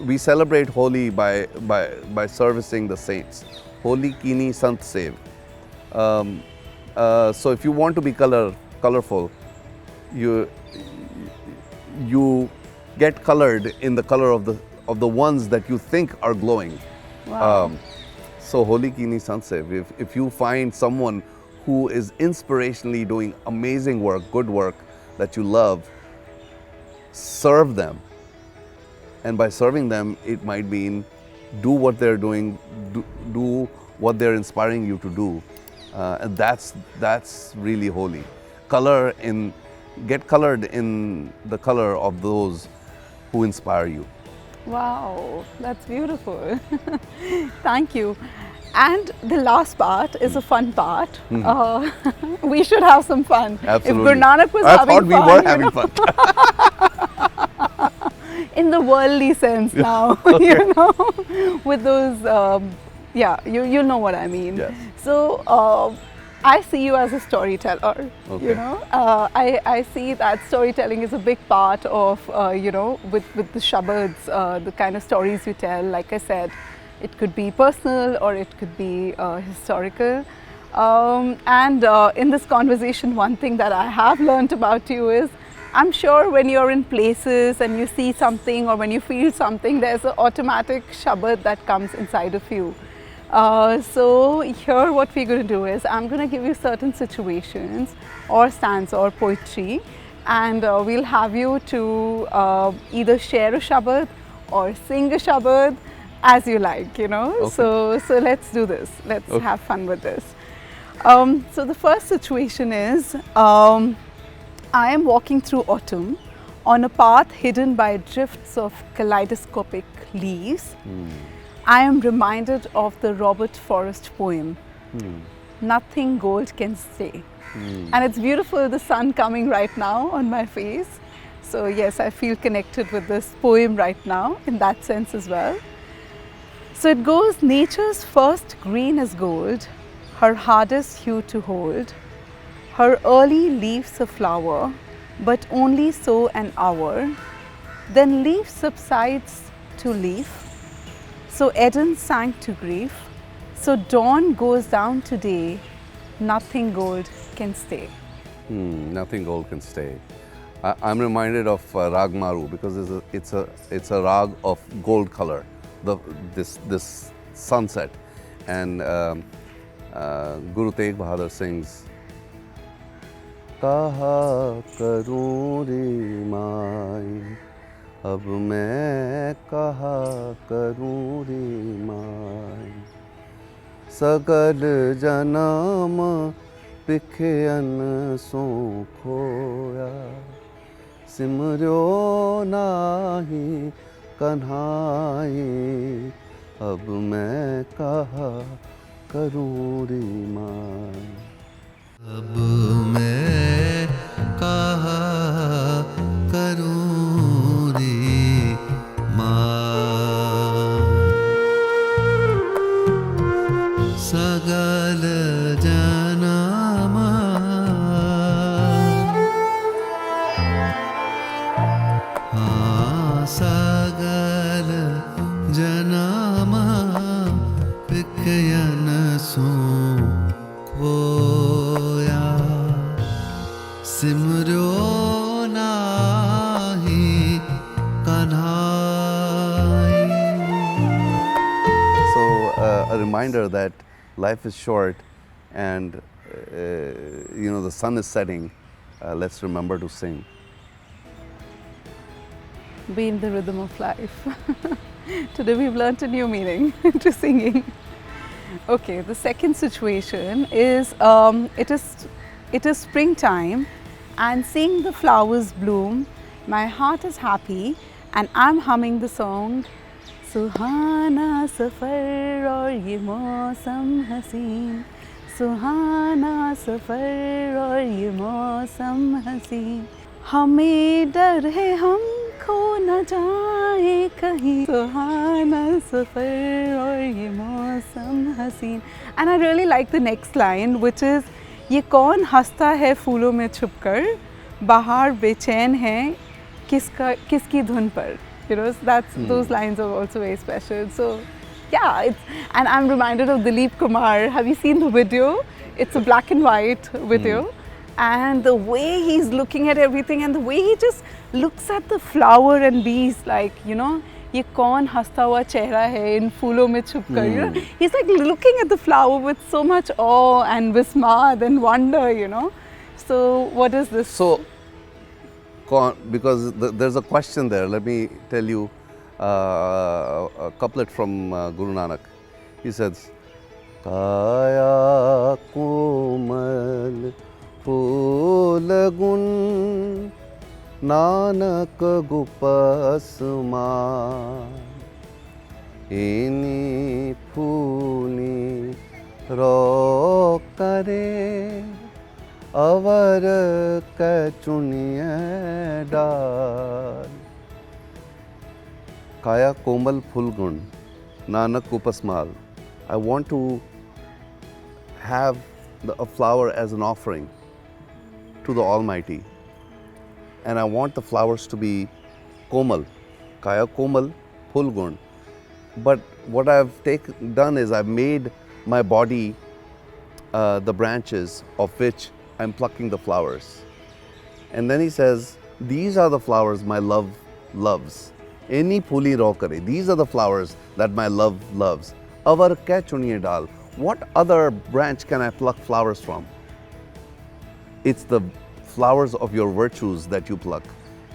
we celebrate Holi by servicing the saints. Holi Kini Sant Sev. So if you want to be colorful, you get colored in the color of the ones that you think are glowing. Wow. So Holi Kini Sant Sev. If you find someone who is inspirationally doing amazing work, good work that you love, serve them. And by serving them, it might mean do what they're doing, do what they're inspiring you to do. And that's really holy. Get colored in the color of those who inspire you. Wow, that's beautiful. Thank you. And the last part is a fun part. We should have some fun. Absolutely. If Guru Nanak was having fun, we were having fun. In the worldly sense now, you know, with those, yeah, you know what I mean. Yes. So I see you as a storyteller. Okay. You know, I see that storytelling is a big part of you know, with the shabads, the kind of stories you tell. Like I said, it could be personal or it could be historical. And in this conversation, one thing that I have learned about you is, I'm sure when you're in places and you see something or when you feel something, there's an automatic shabad that comes inside of you. So here what we're going to do is, I'm going to give you certain situations or stanza or poetry, and we'll have you to either share a shabad or sing a shabad as you like, you know. Okay. So let's do this. Let's Okay. have fun with this. So the first situation is, I am walking through autumn on a path hidden by drifts of kaleidoscopic leaves. I am reminded of the Robert Forrest poem, Nothing Gold Can Stay. And it's beautiful, the sun coming right now on my face. So yes, I feel connected with this poem right now in that sense as well. So it goes, nature's first green is gold, her hardest hue to hold. Her early leaves a flower, but only so an hour. Then leaf subsides to leaf. So Eden sank to grief. So dawn goes down today. Nothing gold can stay. Nothing gold can stay. I'm reminded of Rag Maru because it's a rag of gold color. This sunset, and Guru Tegh Bahadur sings. कहा करूँ रे माई अब मैं कहा करूँ रे माई सगल जन्म पिखयन सो खोया सिमर्यो नाही कन्हाई अब मैं कहा करूँ रे माई अब मैं कहा करूँ रे माँ सगल जन्म हाँ सगल जन्म पिकयन सो खोया सिमर्यो नाही Kanhai. So a reminder that life is short, and you know, the sun is setting. Let's remember to sing. Be in the rhythm of life. Today we've learnt a new meaning to singing. Okay, the second situation is, it is springtime, and seeing the flowers bloom, my heart is happy, and I'm humming the song. सुहाना सफ़र और ये मौसम हसीन, सुहाना सफ़र और ये मौसम हसीन, हमें डर है हम खो न जाए कहीं, सुहाना सफ़र और ये मौसम हसीन. And I really like the next line, which is, ये कौन हंसता है फूलों में छुपकर, बाहर बेचैन है किसकी धुन पर. You know, so those lines are also very special. So yeah, and I'm reminded of Dilip Kumar. Have you seen the video? It's a black and white video. And the way he's looking at everything, and the way he just looks at the flower and bees, like, you know, ये कौन हंसता हुआ चेहरा है इन फूलों में छुपकर. You know, he's like looking at the flower with so much awe and vismad and wonder, you know. So what is this? So, because there's a question there, let me tell you a couplet from Guru Nanak. He says, Kaya komal phul gun Nanak gupasma Ini phuli ro kare अवर कचुनिया डाल काया कोमल फुलगुण Nanak उपस्माल. I want to have a flower as an offering to the Almighty. And I want the flowers to be komal, kaya komal, phul gun. But what I've done is I've made my body the branches of which I'm plucking the flowers. And then he says, these are the flowers my love loves. Any phuli ro kare. These are the flowers that my love loves. Avar kya chuniye dal. What other branch can I pluck flowers from? It's the flowers of your virtues that you pluck.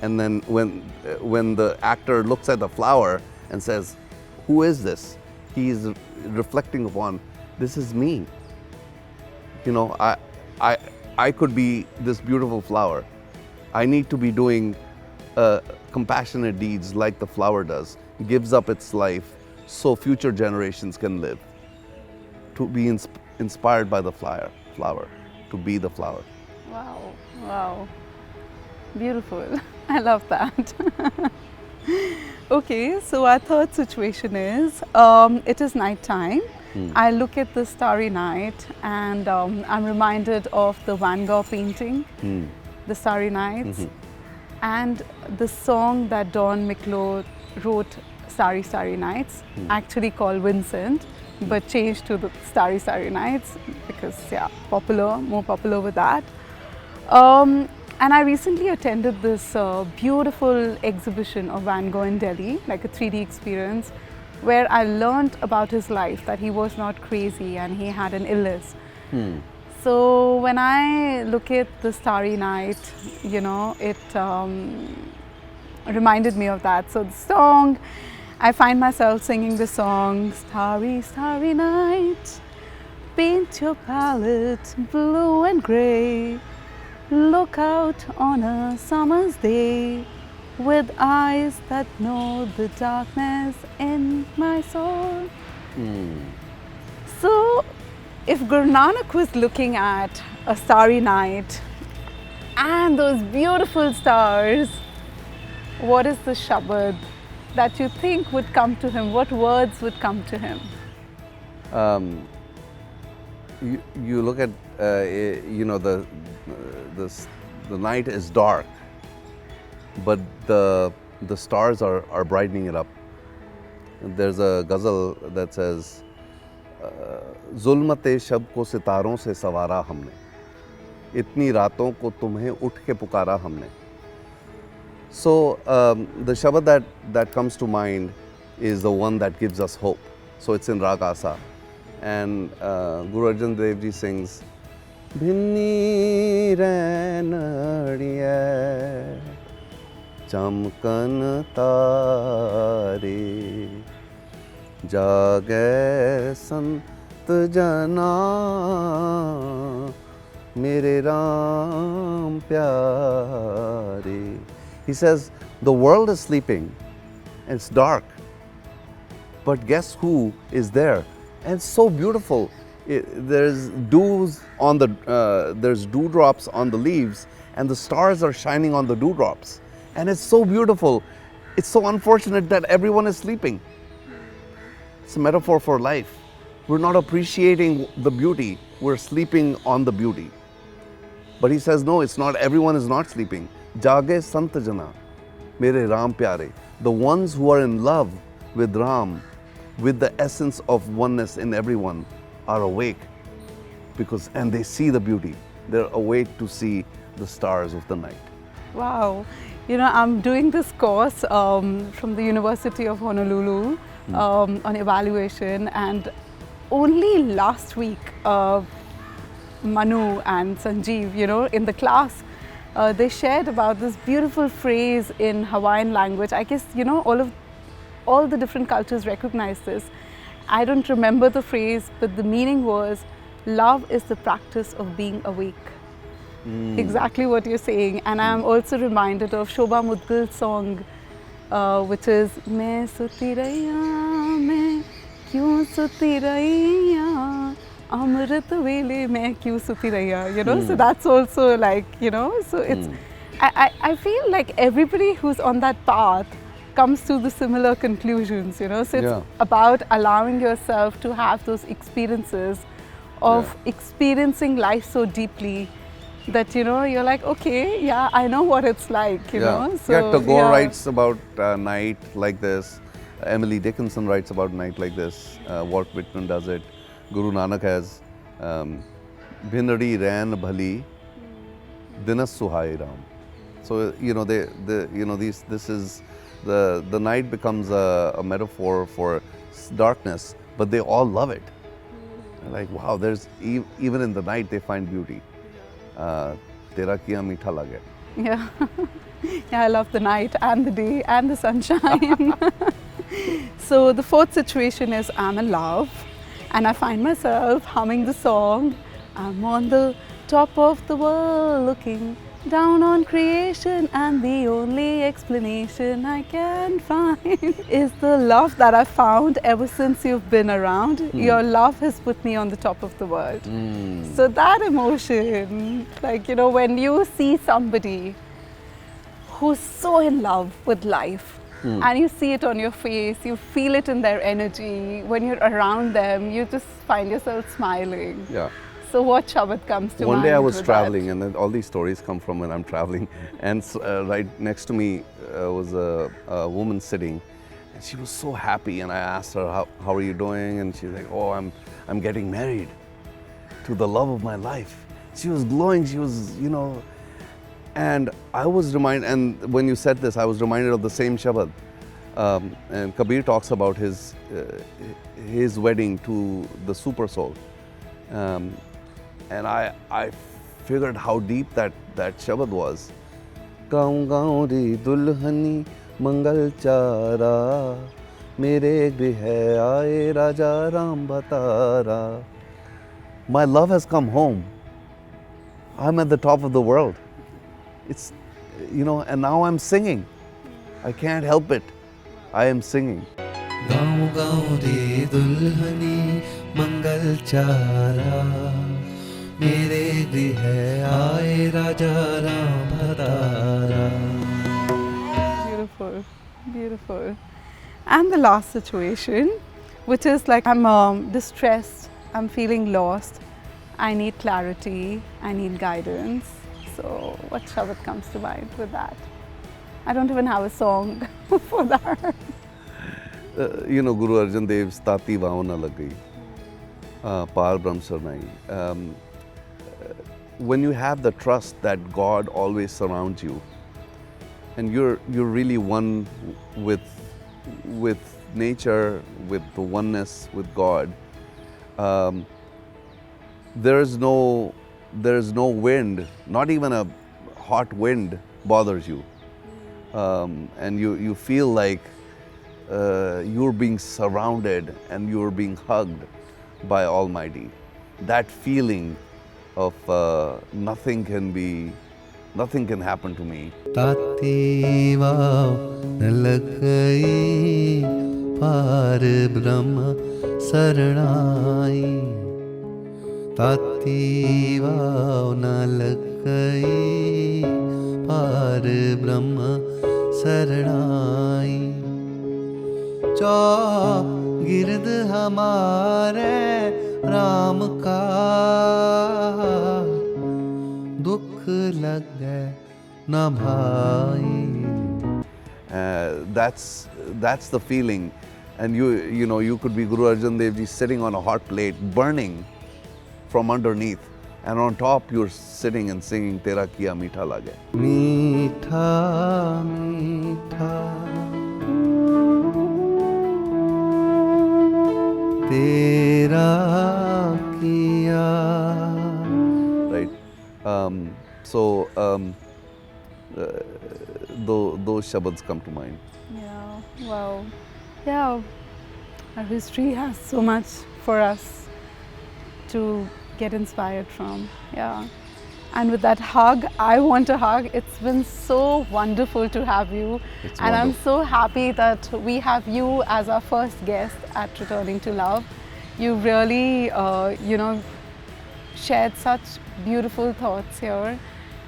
And then when the actor looks at the flower and says, who is this? He is reflecting upon, this is me. You know, I could be this beautiful flower. I need to be doing compassionate deeds like the flower does, gives up its life so future generations can live. To be inspired by the flower, to be the flower. Wow, wow. Beautiful. I love that. Okay, so our third situation is, it is night time. I look at the starry night and I'm reminded of the Van Gogh painting, The Starry Nights, and the song that Don McLeod wrote, Starry, Starry Nights, actually called Vincent, but changed to the Starry, Starry Nights because, yeah, more popular with that. And I recently attended this beautiful exhibition of Van Gogh in Delhi, like a 3D experience, where I learned about his life, that he was not crazy and he had an illness. So when I look at the Starry Night, you know, it reminded me of that. So the song, I find myself singing the song, Starry, Starry Night, paint your palette blue and grey, look out on a summer's day, with eyes that know the darkness in my soul. So, if Guru Nanak was looking at a starry night and those beautiful stars, what is the shabad that you think would come to him? What words would come to him? You look at, you know, the night is dark, but the stars are brightening it up. There's a ghazal that says, ज़ुल्मते शब को सितारों से सवारा हमने, इतनी रातों को तुम्हें उठ के पुकारा हमने. So the shabad that comes to mind is the one that gives us hope. So it's in Ragas. And Guru Arjan Dev Ji sings, Bhinni rainadiye chamkan tare, jage sant jana mere Ram pyare. He says, the world is sleeping and it's dark, but guess who is there? And it's so beautiful. There's there's dewdrops on the leaves, and the stars are shining on the dewdrops. And it's so beautiful. It's so unfortunate that everyone is sleeping. It's a metaphor for life. We're not appreciating the beauty. We're sleeping on the beauty. But he says, no, it's not. Everyone is not sleeping. Jage sant jana, mere Ram pyare. The ones who are in love with Ram, with the essence of oneness in everyone, are awake and they see the beauty. They're awake to see the stars of the night. Wow. You know, I'm doing this course from the University of Honolulu on evaluation, and only last week Manu and Sanjeev, you know, in the class, they shared about this beautiful phrase in Hawaiian language. I guess, you know, all the different cultures recognize this. I don't remember the phrase, but the meaning was, love is the practice of being awake. Exactly what you're saying. And I'm also reminded of Shobha Mudgal's song, which is, Main suti rahiya, main kyun suti rahiya, amrit vele main kyun suti rahiya, you know. So that's also like, you know, so it's, I feel like everybody who's on that path comes to the similar conclusions, you know. So it's about allowing yourself to have those experiences of experiencing life so deeply that, you know, you're like, okay, yeah, I know what it's like, you know. So, yeah, Tagore writes about night like this. Emily Dickinson writes about night like this. Walt Whitman does it. Guru Nanak has Bhinadi Ran Bhali Dinas Suhai Ram. So you know this is the night becomes a metaphor for darkness, but they all love it. Like, wow, there's even in the night they find beauty. Tera kiya meetha lage. Yeah. Yeah, I love the night and the day and the sunshine. So the fourth situation is I'm in love, and I find myself humming the song. I'm on the top of the world looking down on creation, and the only explanation I can find is the love that I found ever since you've been around. Your love has put me on the top of the world. So that emotion, like, you know, when you see somebody who's so in love with life, and you see it on your face, you feel it in their energy, when you're around them, you just find yourself smiling. Yeah. So what shabad comes to mind? One day I was with traveling, that? and then all these stories come from when I'm traveling. And right next to me was a woman sitting, and she was so happy. And I asked her, "How are you doing?" And she's like, "Oh, I'm getting married to the love of my life." She was glowing. She was, you know. And I was reminded. And when you said this, I was reminded of the same shabad. And Kabir talks about his wedding to the super soul. And I figured how deep that shabad was. Gaon gaon ri dulhani mangal chara, mere grihe aaye raja ram batara. My love has come home. I'm at the top of the world. It's, you know, and now I'm singing. I can't help it. I am singing. गाँव गाँव रे दुल्हनी मंगल चारा, मेरे गृह आए राजा राम भतारा. Beautiful, beautiful. And the last situation, which is like I'm distressed, I'm feeling lost, I need clarity, I need guidance. So what shabad comes to mind with that? I don't even have a song for that. You know, Guru Arjan Dev's Tati Vaon na lag gayi, Par Brahm Sarnai. When you have the trust that God always surrounds you, and you're really one with nature, with the oneness with God, there's no wind, not even a hot wind bothers you, and you feel like you're being surrounded and you're being hugged by Almighty. That feeling of nothing can happen to me. ताती वाव न लग गई, पार ब्रह्म शरणाई. ताती वाव न लग गई, पार ब्रह्म शरणाई. गिरद हमारे राम का, दुख लग गए न भाई. That's the feeling, and you know, you could be Guru Arjan Dev Ji sitting on a hot plate, burning from underneath, and on top you're sitting and singing Tera kiya meetha lage. मीठा मीठा तेरा किया. Right? Those shabads come to mind. Yeah, wow. Yeah, our history has so much for us to get inspired from. Yeah. And with that hug, I want a hug. It's been so wonderful to have you. It's and I'm wonderful. so happy that we have you as our first guest at Returning to Love. You really, you know, shared such beautiful thoughts here.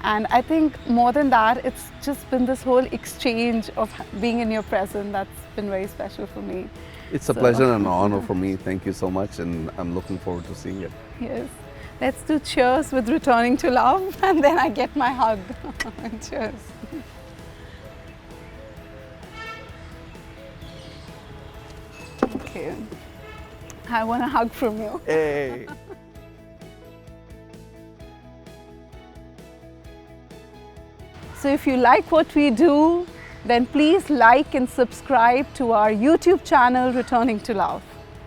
And I think more than that, it's just been this whole exchange of being in your presence that's been very special for me. It's a pleasure and an honor for me. Thank you so much, and I'm looking forward to seeing it. Yes. Let's do cheers with returning to love, and then I get my hug. Cheers. Thank you. I want a hug from you. Hey. So if you like what we do, then please like and subscribe to our YouTube channel, Returning to Love.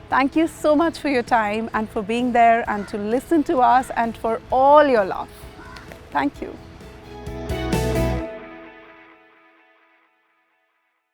Thank you so much for your time and for being there and to listen to us and for all your love. Thank you.